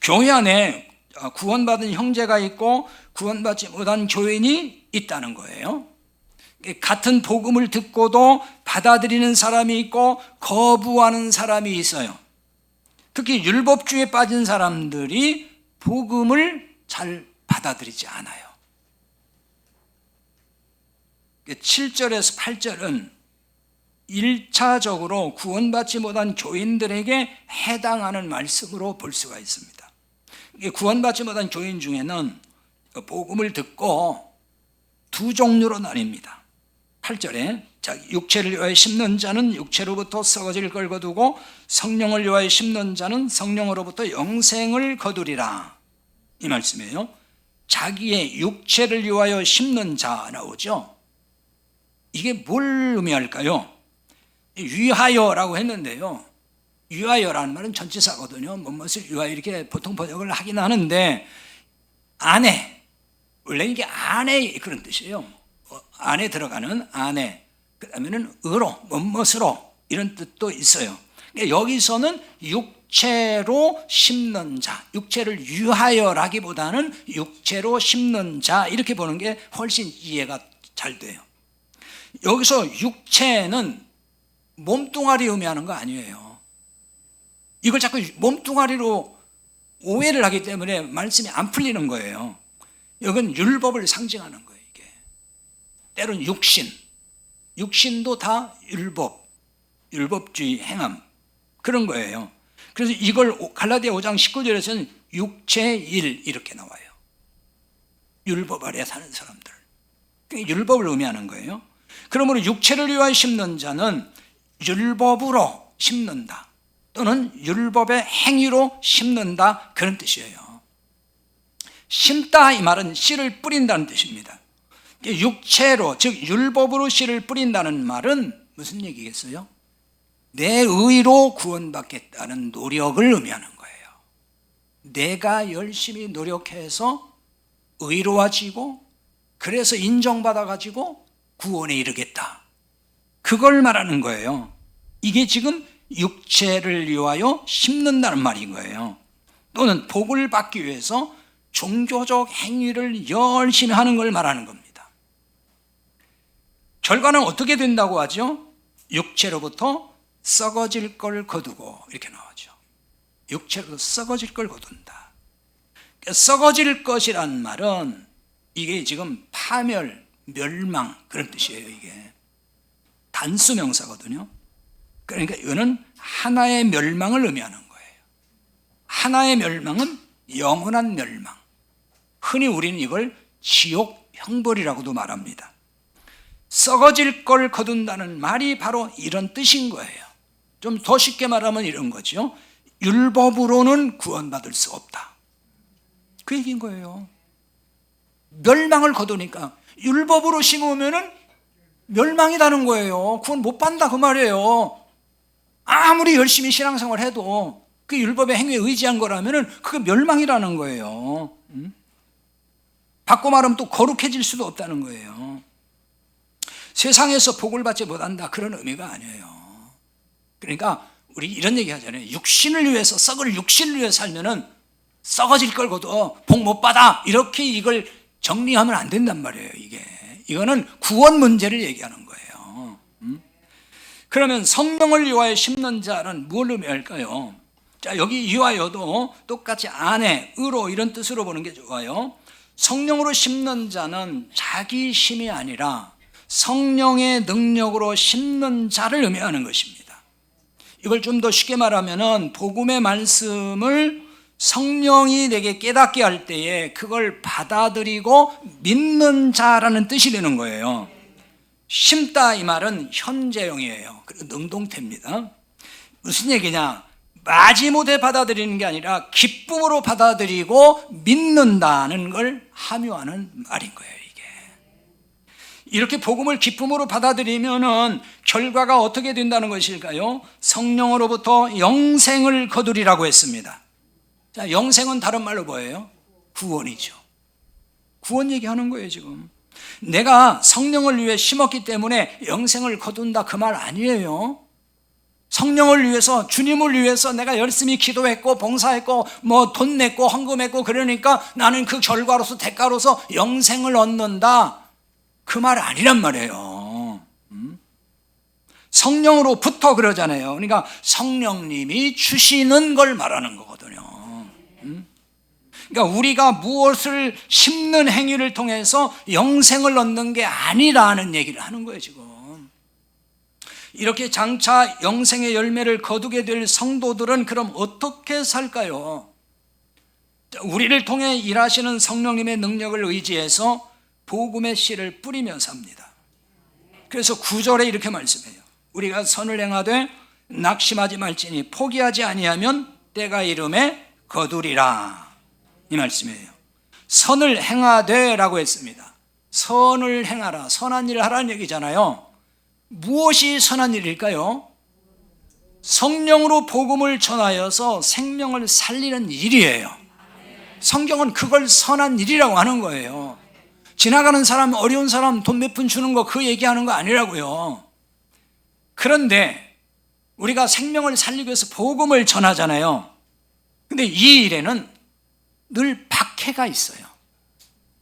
B: 교회 안에 구원받은 형제가 있고 구원받지 못한 교인이 있다는 거예요. 같은 복음을 듣고도 받아들이는 사람이 있고 거부하는 사람이 있어요. 특히 율법주의에 빠진 사람들이 복음을 잘 받아들이지 않아요. 7절에서 8절은 1차적으로 구원받지 못한 교인들에게 해당하는 말씀으로 볼 수가 있습니다. 구원받지 못한 교인 중에는 복음을 듣고 두 종류로 나뉩니다. 8절에 육체를 위하여 심는 자는 육체로부터 썩어질 걸 거두고 성령을 위하여 심는 자는 성령으로부터 영생을 거두리라. 이 말씀이에요. 자기의 육체를 위하여 심는 자 나오죠. 이게 뭘 의미할까요? 위하여라고 했는데요. 위하여라는 말은 전치사거든요. 무엇을 위하여 이렇게 보통 번역을 하긴 하는데 안에, 원래 이게 안에 그런 뜻이에요. 안에 들어가는 안에, 그 다음에는 의로, 무엇으로 이런 뜻도 있어요. 그러니까 여기서는 육체로 심는 자, 육체를 위하여라기보다는 육체로 심는 자 이렇게 보는 게 훨씬 이해가 잘 돼요. 여기서 육체는 몸뚱아리 의미하는 거 아니에요. 이걸 자꾸 몸뚱아리로 오해를 하기 때문에 말씀이 안 풀리는 거예요. 이건 율법을 상징하는 거예요. 이게 때로는 육신도 다 율법주의 행함 그런 거예요. 그래서 이걸 갈라디아 5장 19절에서는 육체일 이렇게 나와요. 율법 아래 사는 사람들, 율법을 의미하는 거예요. 그러므로 육체를 위하여 심는 자는 율법으로 심는다 또는 율법의 행위로 심는다 그런 뜻이에요. 심다 이 말은 씨를 뿌린다는 뜻입니다. 육체로 즉 율법으로 씨를 뿌린다는 말은 무슨 얘기겠어요? 내 의로 구원받겠다는 노력을 의미하는 거예요. 내가 열심히 노력해서 의로워지고 그래서 인정받아가지고 구원에 이르겠다. 그걸 말하는 거예요. 이게 지금 육체를 위하여 심는다는 말인 거예요. 또는 복을 받기 위해서 종교적 행위를 열심히 하는 걸 말하는 겁니다. 결과는 어떻게 된다고 하죠? 육체로부터 썩어질 걸 거두고 이렇게 나오죠. 육체로부터 썩어질 걸 거둔다. 썩어질 것이란 말은 이게 지금 파멸, 멸망 그런 뜻이에요. 이게 단수 명사거든요. 그러니까 이거는 하나의 멸망을 의미하는 거예요. 하나의 멸망은 영원한 멸망. 흔히 우리는 이걸 지옥 형벌이라고도 말합니다. 썩어질 걸 거둔다는 말이 바로 이런 뜻인 거예요. 좀 더 쉽게 말하면 이런 거죠. 율법으로는 구원받을 수 없다. 그 얘기인 거예요. 멸망을 거두니까 율법으로 심으면은 멸망이라는 거예요. 구원 못 받는다 그 말이에요. 아무리 열심히 신앙생활 해도 그 율법의 행위에 의지한 거라면은 그게 멸망이라는 거예요. 바꿔 말하면 또 거룩해질 수도 없다는 거예요. 세상에서 복을 받지 못한다 그런 의미가 아니에요. 그러니까 우리 이런 얘기 하잖아요. 육신을 위해서 썩을 육신을 위해서 살면은 썩어질 걸 거둬 복 못 받아 이렇게 이걸 정리하면 안 된단 말이에요. 이거는 구원 문제를 얘기하는 거예요. 그러면 성령을 위하여 심는 자는 뭘 의미할까요? 자, 여기 위하여도 똑같이 안에, 의로 이런 뜻으로 보는 게 좋아요. 성령으로 심는 자는 자기 심이 아니라 성령의 능력으로 심는 자를 의미하는 것입니다. 이걸 좀 더 쉽게 말하면은 복음의 말씀을 성령이 내게 깨닫게 할 때에 그걸 받아들이고 믿는 자라는 뜻이 되는 거예요. 심다 이 말은 현재형이에요. 능동태입니다. 무슨 얘기냐? 마지못해 받아들이는 게 아니라 기쁨으로 받아들이고 믿는다는 걸 함유하는 말인 거예요. 이게 이렇게 복음을 기쁨으로 받아들이면은 결과가 어떻게 된다는 것일까요? 성령으로부터 영생을 거두리라고 했습니다. 자, 영생은 다른 말로 뭐예요? 구원이죠. 구원 얘기하는 거예요. 지금 내가 성령을 위해 심었기 때문에 영생을 거둔다 그 말 아니에요. 성령을 위해서, 주님을 위해서 내가 열심히 기도했고 봉사했고 뭐 돈 냈고 헌금했고 그러니까 나는 그 결과로서 대가로서 영생을 얻는다 그 말 아니란 말이에요. 성령으로부터 그러잖아요. 그러니까 성령님이 주시는 걸 말하는 거거든요. 그러니까 우리가 무엇을 심는 행위를 통해서 영생을 얻는 게 아니라는 얘기를 하는 거예요. 지금 이렇게 장차 영생의 열매를 거두게 될 성도들은 그럼 어떻게 살까요? 우리를 통해 일하시는 성령님의 능력을 의지해서 복음의 씨를 뿌리며 삽니다. 그래서 9절에 이렇게 말씀해요. 우리가 선을 행하되 낙심하지 말지니 포기하지 아니하면 때가 이름에 거두리라. 이 말씀이에요. 선을 행하되 라고 했습니다. 선을 행하라, 선한 일을 하라는 얘기잖아요. 무엇이 선한 일일까요? 성령으로 복음을 전하여서 생명을 살리는 일이에요. 성경은 그걸 선한 일이라고 하는 거예요. 지나가는 사람, 어려운 사람 돈 몇 푼 주는 거 그 얘기하는 거 아니라고요. 그런데 우리가 생명을 살리기 위해서 복음을 전하잖아요. 근데 이 일에는 늘 박해가 있어요.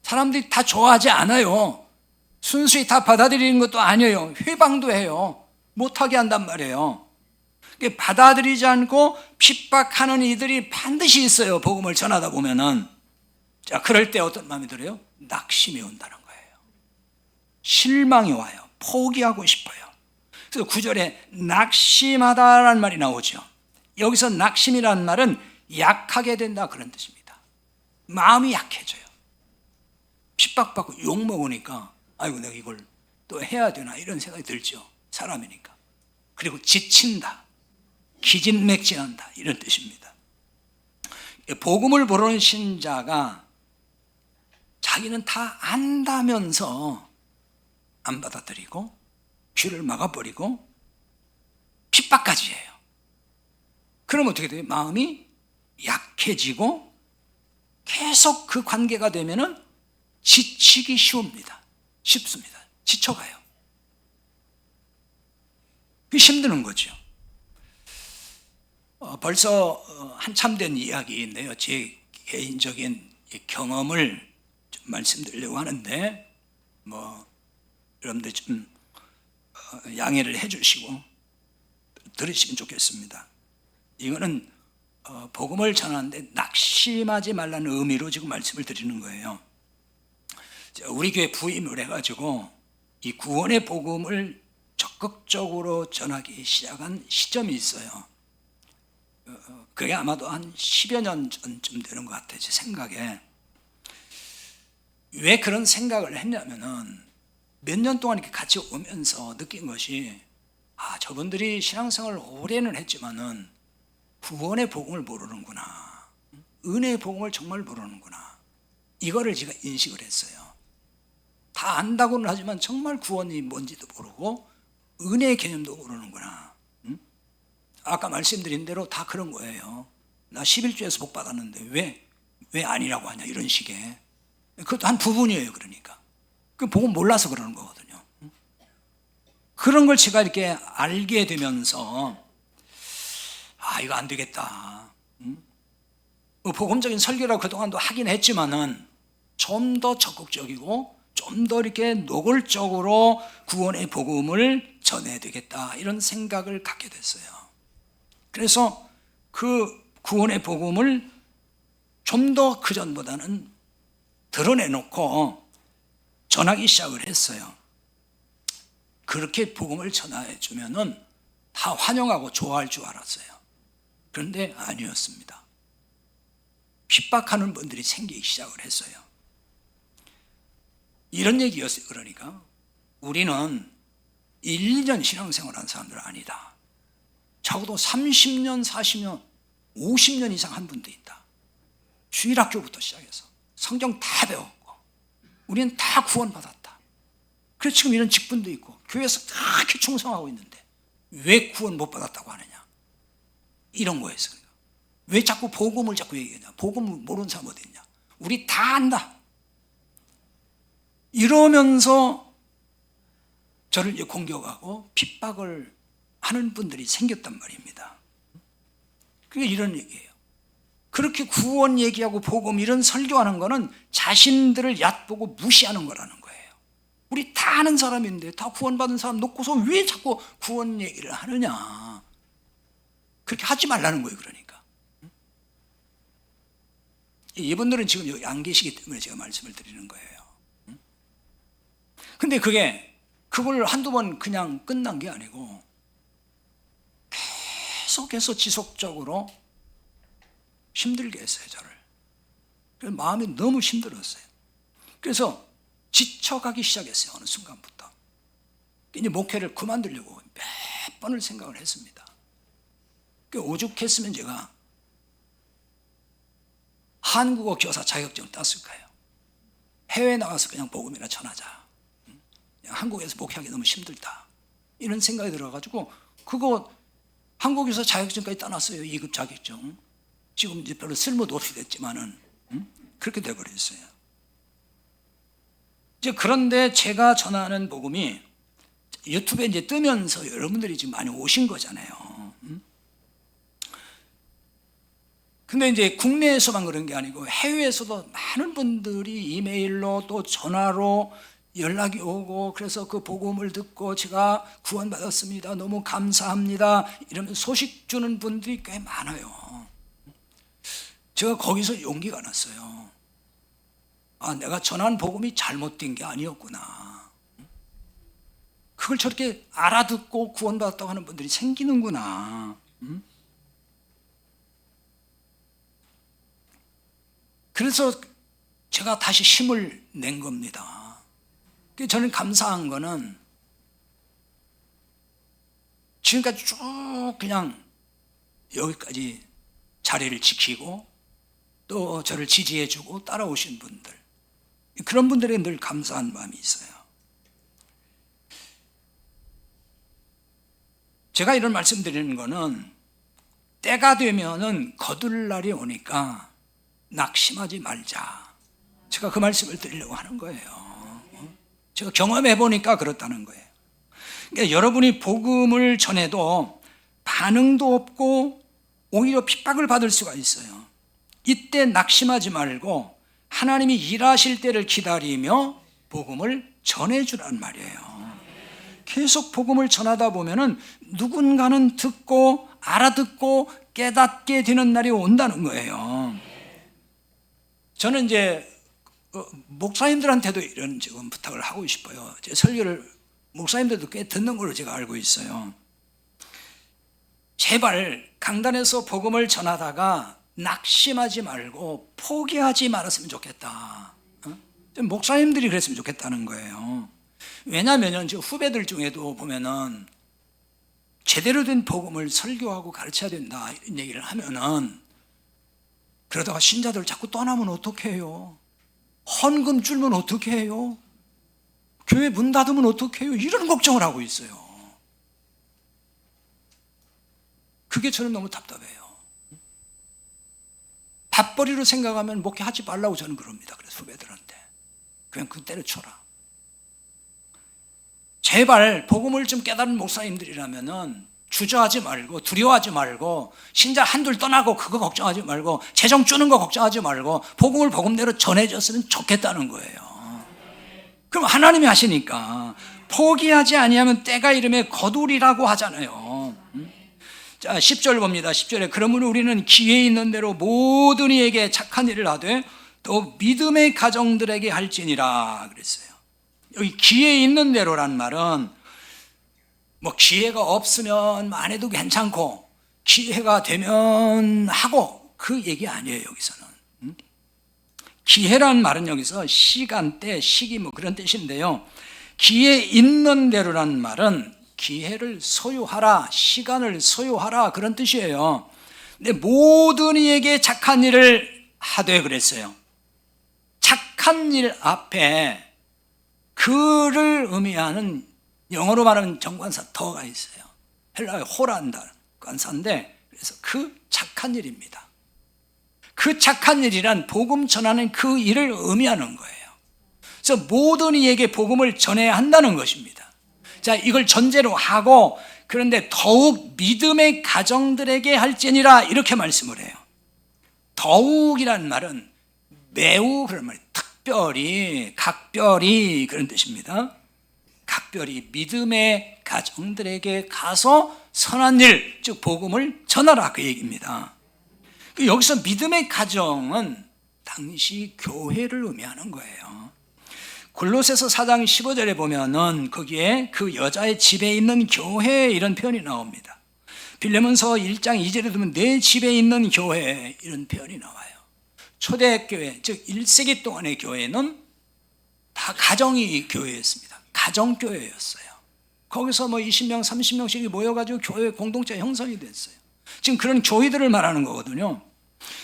B: 사람들이 다 좋아하지 않아요. 순수히 다 받아들이는 것도 아니에요. 회방도 해요. 못하게 한단 말이에요. 받아들이지 않고 핍박하는 이들이 반드시 있어요. 복음을 전하다 보면은. 자, 그럴 때 어떤 마음이 들어요? 낙심이 온다는 거예요. 실망이 와요. 포기하고 싶어요. 그래서 9절에 낙심하다라는 말이 나오죠. 여기서 낙심이라는 말은 약하게 된다 그런 뜻입니다. 마음이 약해져요. 핍박받고 욕먹으니까 아이고 내가 이걸 또 해야 되나 이런 생각이 들죠. 사람이니까. 그리고 지친다, 기진맥진한다 이런 뜻입니다. 복음을 모르는 신자가 자기는 다 안다면서 안 받아들이고 귀를 막아버리고 핍박까지 해요. 그럼 어떻게 돼요? 마음이 약해지고 계속 그 관계가 되면은 지치기 쉽습니다. 지쳐가요. 그게 힘드는 거죠. 벌써 한참 된 이야기인데요. 제 개인적인 경험을 좀 말씀드리려고 하는데 여러분들 좀 양해를 해주시고 들으시면 좋겠습니다. 이거는 복음을 전하는데 낙심하지 말라는 의미로 지금 말씀을 드리는 거예요. 우리 교회 부임을 해가지고 이 구원의 복음을 적극적으로 전하기 시작한 시점이 있어요. 그게 아마도 한 10여 년 전쯤 되는 것 같아요. 제 생각에. 왜 그런 생각을 했냐면은 몇 년 동안 이렇게 같이 오면서 느낀 것이 저분들이 신앙생활을 오래는 했지만은 구원의 복음을 모르는구나. 은혜의 복음을 정말 모르는구나. 이거를 제가 인식을 했어요. 다 안다고는 하지만 정말 구원이 뭔지도 모르고 은혜의 개념도 모르는구나. 아까 말씀드린 대로 다 그런 거예요. 나 11주에서 복 받았는데 왜 아니라고 하냐 이런 식의. 그것도 한 부분이에요. 그러니까 그 복음 몰라서 그러는 거거든요. 그런 걸 제가 이렇게 알게 되면서 이거 안 되겠다. 복음적인 설교라고 그동안도 하긴 했지만은 좀 더 적극적이고 좀 더 이렇게 노골적으로 구원의 복음을 전해야 되겠다 이런 생각을 갖게 됐어요. 그래서 그 구원의 복음을 좀 더 그전보다는 드러내놓고 전하기 시작을 했어요. 그렇게 복음을 전해 주면은 다 환영하고 좋아할 줄 알았어요. 그런데 아니었습니다. 핍박하는 분들이 생기기 시작을 했어요. 이런 얘기였어요. 그러니까 우리는 1, 2년 신앙생활한 사람들은 아니다. 적어도 30년, 40년, 50년 이상 한 분도 있다. 주일학교부터 시작해서 성경 다 배웠고 우리는 다 구원받았다. 그래서 지금 이런 직분도 있고 교회에서 그렇게 충성하고 있는데 왜 구원 못 받았다고 하느냐, 이런 거였어요. 왜 자꾸 복음을 자꾸 얘기하냐, 복음을 모르는 사람 어디 있냐, 우리 다 안다, 이러면서 저를 이제 공격하고 핍박을 하는 분들이 생겼단 말입니다. 그게 이런 얘기예요. 그렇게 구원 얘기하고 복음 이런 설교하는 거는 자신들을 얕보고 무시하는 거라는 거예요. 우리 다 아는 사람인데, 다 구원받은 사람 놓고서 왜 자꾸 구원 얘기를 하느냐, 그렇게 하지 말라는 거예요. 그러니까 이분들은 지금 여기 안 계시기 때문에 제가 말씀을 드리는 거예요. 근데 그걸 한두 번 그냥 끝난 게 아니고 계속해서 지속적으로 힘들게 했어요, 저를. 그래서 마음이 너무 힘들었어요. 그래서 지쳐가기 시작했어요, 어느 순간부터. 이제 목회를 그만두려고 몇 번을 생각을 했습니다. 오죽했으면 제가 한국어 교사 자격증을 땄을까요? 해외에 나가서 그냥 복음이나 전하자, 한국에서 목회하기 너무 힘들다, 이런 생각이 들어가지고 그거 한국에서 자격증까지 따놨어요. 2급 자격증. 지금 이제 별로 쓸모도 없이 됐지만은 그렇게 돼버렸어요. 이제 그런데 제가 전하는 복음이 유튜브에 이제 뜨면서 여러분들이 지금 많이 오신 거잖아요. 근데 이제 국내에서만 그런 게 아니고 해외에서도 많은 분들이 이메일로 또 전화로 연락이 오고, 그래서 그 복음을 듣고 제가 구원받았습니다, 너무 감사합니다, 이러면서 소식 주는 분들이 꽤 많아요. 제가 거기서 용기가 났어요. 아, 내가 전한 복음이 잘못된 게 아니었구나. 그걸 저렇게 알아듣고 구원받았다고 하는 분들이 생기는구나. 그래서 제가 다시 힘을 낸 겁니다. 저는 감사한 거는 지금까지 쭉 그냥 여기까지 자리를 지키고 또 저를 지지해주고 따라오신 분들, 그런 분들에게 늘 감사한 마음이 있어요. 제가 이런 말씀 드리는 거는 때가 되면은 거둘 날이 오니까 낙심하지 말자, 제가 그 말씀을 드리려고 하는 거예요. 제가 경험해 보니까 그렇다는 거예요. 그러니까 여러분이 복음을 전해도 반응도 없고 오히려 핍박을 받을 수가 있어요. 이때 낙심하지 말고 하나님이 일하실 때를 기다리며 복음을 전해주란 말이에요. 계속 복음을 전하다 보면은 누군가는 듣고 알아듣고 깨닫게 되는 날이 온다는 거예요. 저는 이제 목사님들한테도 이런 지금 부탁을 하고 싶어요. 제 설교를 목사님들도 꽤 듣는 걸로 제가 알고 있어요. 제발 강단에서 복음을 전하다가 낙심하지 말고 포기하지 말았으면 좋겠다. 목사님들이 그랬으면 좋겠다는 거예요. 왜냐하면 후배들 중에도 보면은 제대로 된 복음을 설교하고 가르쳐야 된다, 이런 얘기를 하면은 그러다가 신자들 자꾸 떠나면 어떻게 해요? 헌금 줄면 어떻게 해요? 교회 문 닫으면 어떻게 해요? 이런 걱정을 하고 있어요. 그게 저는 너무 답답해요. 밥벌이로 생각하면 목회하지 말라고 저는 그럽니다. 그래서 후배들한테 그냥 그 때려쳐라. 제발 복음을 좀 깨달은 목사님들이라면은 주저하지 말고 두려워하지 말고 신자 한둘 떠나고 그거 걱정하지 말고 재정 주는 거 걱정하지 말고 복음을 복음대로 전해줬으면 좋겠다는 거예요. 그럼 하나님이 하시니까 포기하지 아니하면 때가 이르면 거두리라고 하잖아요. 자, 10절 봅니다. 10절에 그러므로 우리는 기회 있는 대로 모든 이에게 착한 일을 하되 또 믿음의 가정들에게 할지니라 그랬어요. 여기 기회 있는 대로란 말은 뭐 기회가 없으면 안 해도 괜찮고 기회가 되면 하고 그 얘기 아니에요. 여기서는 기회란 말은 여기서 시간대, 시기 뭐 그런 뜻인데요. 기회 있는 대로란 말은 기회를 소유하라, 시간을 소유하라 그런 뜻이에요. 근데 모든 이에게 착한 일을 하되 그랬어요. 착한 일 앞에 그를 의미하는 영어로 말하면 정관사 더가 있어요. 헬라어의 호란다 관사인데 그래서 그 착한 일입니다. 그 착한 일이란 복음 전하는 그 일을 의미하는 거예요. 그래서 모든 이에게 복음을 전해야 한다는 것입니다. 자, 이걸 전제로 하고 그런데 더욱 믿음의 가정들에게 할지니라 이렇게 말씀을 해요. 더욱이란 말은 매우 그런 말이에요. 특별히, 각별히 그런 뜻입니다. 각별히 믿음의 가정들에게 가서 선한 일, 즉 복음을 전하라 그 얘기입니다. 여기서 믿음의 가정은 당시 교회를 의미하는 거예요. 골로새서 4장 15절에 보면은 거기에 그 여자의 집에 있는 교회 이런 표현이 나옵니다. 빌레몬서 1장 2절에 보면 내 집에 있는 교회 이런 표현이 나와요. 초대교회, 즉 1세기 동안의 교회는 다 가정이 교회였습니다. 가정교회였어요. 거기서 뭐 20명, 30명씩이 모여가지고 교회 공동체 형성이 됐어요. 지금 그런 교회들을 말하는 거거든요.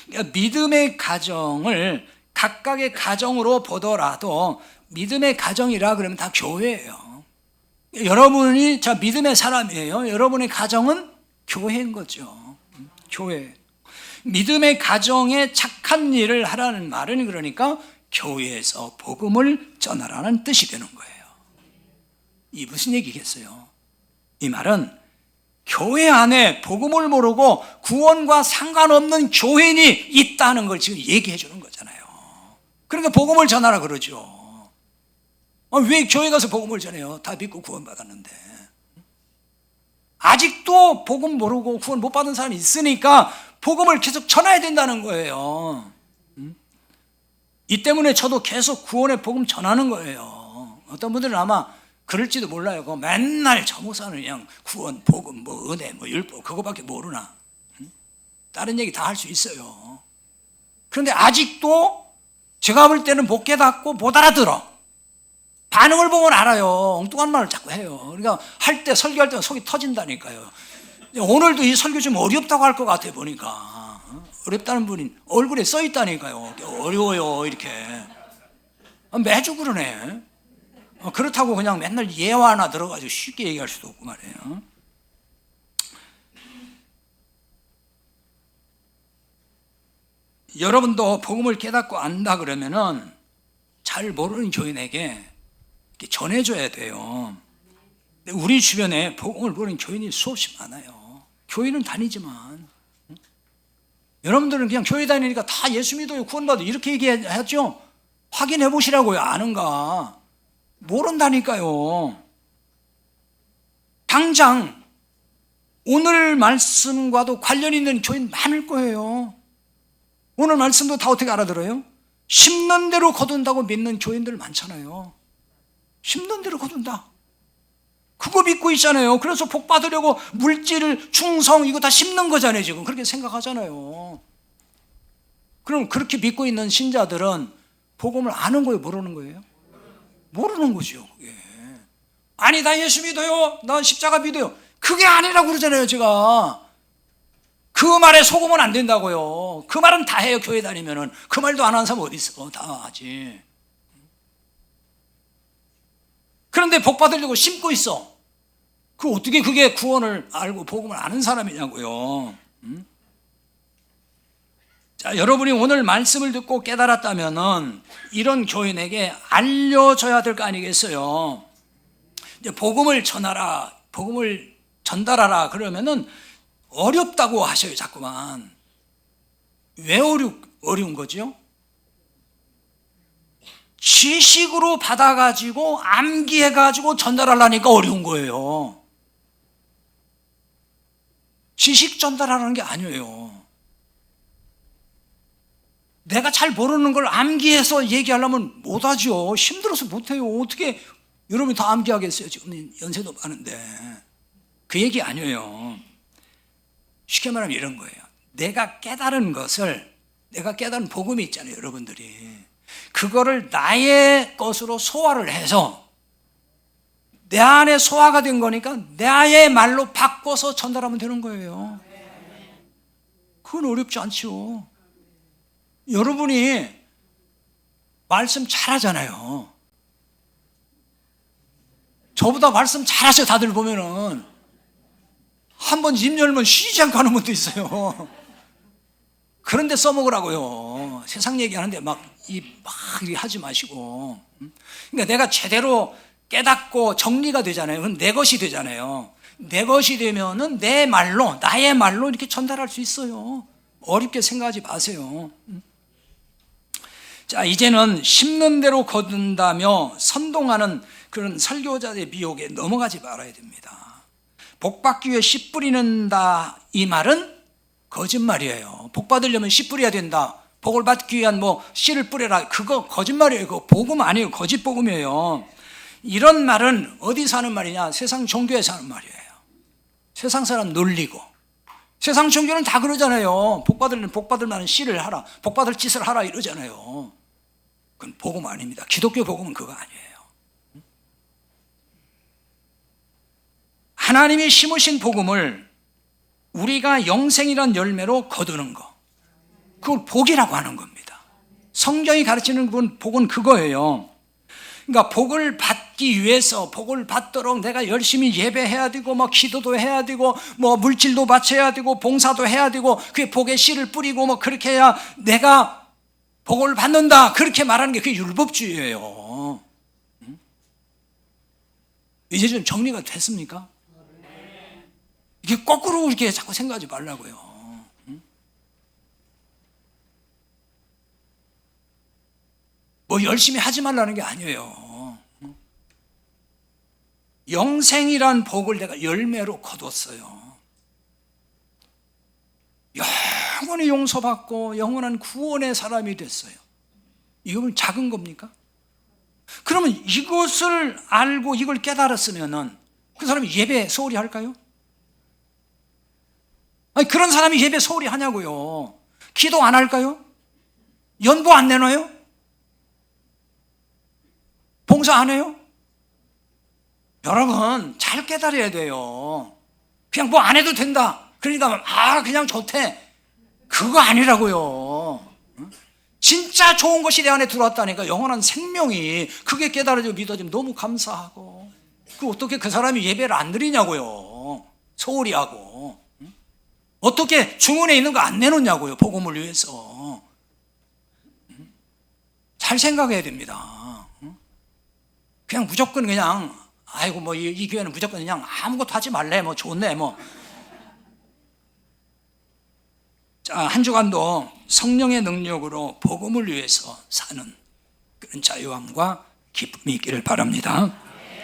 B: 그러니까 믿음의 가정을 각각의 가정으로 보더라도 믿음의 가정이라 그러면 다 교회예요. 여러분이 자 믿음의 사람이에요. 여러분의 가정은 교회인 거죠. 교회. 믿음의 가정에 착한 일을 하라는 말은 그러니까 교회에서 복음을 전하라는 뜻이 되는 거예요. 이 무슨 얘기겠어요? 이 말은 교회 안에 복음을 모르고 구원과 상관없는 교인이 있다는 걸 지금 얘기해 주는 거잖아요. 그러니까 복음을 전하라 그러죠. 왜 교회 가서 복음을 전해요? 다 믿고 구원받았는데. 아직도 복음 모르고 구원 못 받은 사람이 있으니까 복음을 계속 전해야 된다는 거예요. 이 때문에 저도 계속 구원의 복음 전하는 거예요. 어떤 분들은 아마 그럴지도 몰라요. 맨날 저 목사는 그냥 구원, 복음, 뭐 은혜, 뭐 율법 그거밖에 모르나. 다른 얘기 다 할 수 있어요. 그런데 아직도 제가 볼 때는 못 깨닫고 못 알아들어. 반응을 보면 알아요. 엉뚱한 말을 자꾸 해요. 그러니까 할 때 설교할 때는 속이 터진다니까요. 오늘도 이 설교 좀 어렵다고 할 것 같아 보니까. 어렵다는 분이 얼굴에 써 있다니까요. 어려워요 이렇게. 매주 그러네. 그렇다고 그냥 맨날 예화 하나 들어가지고 쉽게 얘기할 수도 없고 말이에요. 여러분도 복음을 깨닫고 안다 그러면은 잘 모르는 교인에게 전해줘야 돼요. 우리 주변에 복음을 모르는 교인이 수없이 많아요. 교회는 다니지만 여러분들은 그냥 교회 다니니까 다 예수 믿어요, 구원받아요 이렇게 얘기하죠. 확인해 보시라고요. 아는가? 모른다니까요. 당장 오늘 말씀과도 관련 있는 교인 많을 거예요. 오늘 말씀도 다 어떻게 알아들어요? 심는 대로 거둔다고 믿는 교인들 많잖아요. 심는 대로 거둔다. 그거 믿고 있잖아요. 그래서 복 받으려고 물질, 충성 이거 다 심는 거잖아요. 지금 그렇게 생각하잖아요. 그럼 그렇게 믿고 있는 신자들은 복음을 아는 거예요? 모르는 거예요? 모르는 거죠. 그게. 아니 나 예수 믿어요. 나 십자가 믿어요. 그게 아니라고 그러잖아요. 제가. 그 말에 속으면 안 된다고요. 그 말은 다 해요. 교회 다니면은. 그 말도 안 하는 사람 어디 있어. 다 하지. 그런데 복 받으려고 심고 있어. 어떻게 그게 구원을 알고 복음을 아는 사람이냐고요. 자, 여러분이 오늘 말씀을 듣고 깨달았다면은 이런 교인에게 알려줘야 될 거 아니겠어요? 이제 복음을 전하라, 복음을 전달하라 그러면은 어렵다고 하셔요, 자꾸만. 왜 어려운 거죠? 지식으로 받아가지고 암기해가지고 전달하려니까 어려운 거예요. 지식 전달하는 게 아니에요. 내가 잘 모르는 걸 암기해서 얘기하려면 못하죠. 힘들어서 못해요. 어떻게 여러분이 다 암기하겠어요? 지금 연세도 많은데. 그 얘기 아니에요. 쉽게 말하면 이런 거예요. 내가 깨달은 복음이 있잖아요, 여러분들이. 그거를 나의 것으로 소화를 해서 내 안에 소화가 된 거니까 나의 말로 바꿔서 전달하면 되는 거예요. 그건 어렵지 않죠. 여러분이 말씀 잘하잖아요. 저보다 말씀 잘하셔. 다들 보면은 한번 입 열면 쉬지 않고 하는 분도 있어요. 그런데 써먹으라고요. 세상 얘기하는데 막 이렇게 하지 마시고. 그러니까 내가 제대로 깨닫고 정리가 되잖아요. 그건 내 것이 되잖아요. 내 것이 되면은 내 말로, 나의 말로 이렇게 전달할 수 있어요. 어렵게 생각하지 마세요. 자, 이제는 심는 대로 거둔다며 선동하는 그런 설교자의 미혹에 넘어가지 말아야 됩니다. 복 받기 위해 씨 뿌리는다, 이 말은 거짓말이에요. 복 받으려면 씨 뿌려야 된다. 복을 받기 위한 씨를 뿌려라. 그거 거짓말이에요. 그거 복음 아니에요. 거짓 복음이에요. 이런 말은 어디서 하는 말이냐? 세상 종교에서 하는 말이에요. 세상 사람 놀리고. 세상 종교는 다 그러잖아요. 복 받을 만한 씨를 하라. 복 받을 짓을 하라 이러잖아요. 그건 복음 아닙니다. 기독교 복음은 그거 아니에요. 하나님이 심으신 복음을 우리가 영생이란 열매로 거두는 거, 그걸 복이라고 하는 겁니다. 성경이 가르치는 복은 그거예요. 그러니까 복을 받기 위해서, 복을 받도록 내가 열심히 예배해야 되고 기도도 해야 되고 물질도 바쳐야 되고 봉사도 해야 되고 그게 복의 씨를 뿌리고 그렇게 해야 내가 복을 받는다, 그렇게 말하는 게 그게 율법주의예요. 이제 좀 정리가 됐습니까? 이게 거꾸로 이렇게 자꾸 생각하지 말라고요. 열심히 하지 말라는 게 아니에요. 영생이란 복을 내가 열매로 거뒀어요. 영원히 용서받고 영원한 구원의 사람이 됐어요. 이건 작은 겁니까? 그러면 이것을 알고 이걸 깨달았으면은 그 사람이 예배 소홀히 할까요? 아니, 그런 사람이 예배 소홀히 하냐고요. 기도 안 할까요? 연보 안 내놔요? 봉사 안 해요? 여러분, 잘 깨달아야 돼요. 그냥 안 해도 된다. 그러니까 그냥 좋대. 그거 아니라고요. 진짜 좋은 것이 내 안에 들어왔다니까. 영원한 생명이, 그게 깨달아지고 믿어지면 너무 감사하고. 어떻게 그 사람이 예배를 안 드리냐고요. 소홀히 하고. 어떻게 중원에 있는 거 안 내놓냐고요. 복음을 위해서. 잘 생각해야 됩니다. 그냥 무조건 그냥 아이고 이 교회는 무조건 그냥 아무것도 하지 말래, 좋네 자, 한 주간도 성령의 능력으로 복음을 위해서 사는 그런 자유함과 기쁨이 있기를 바랍니다.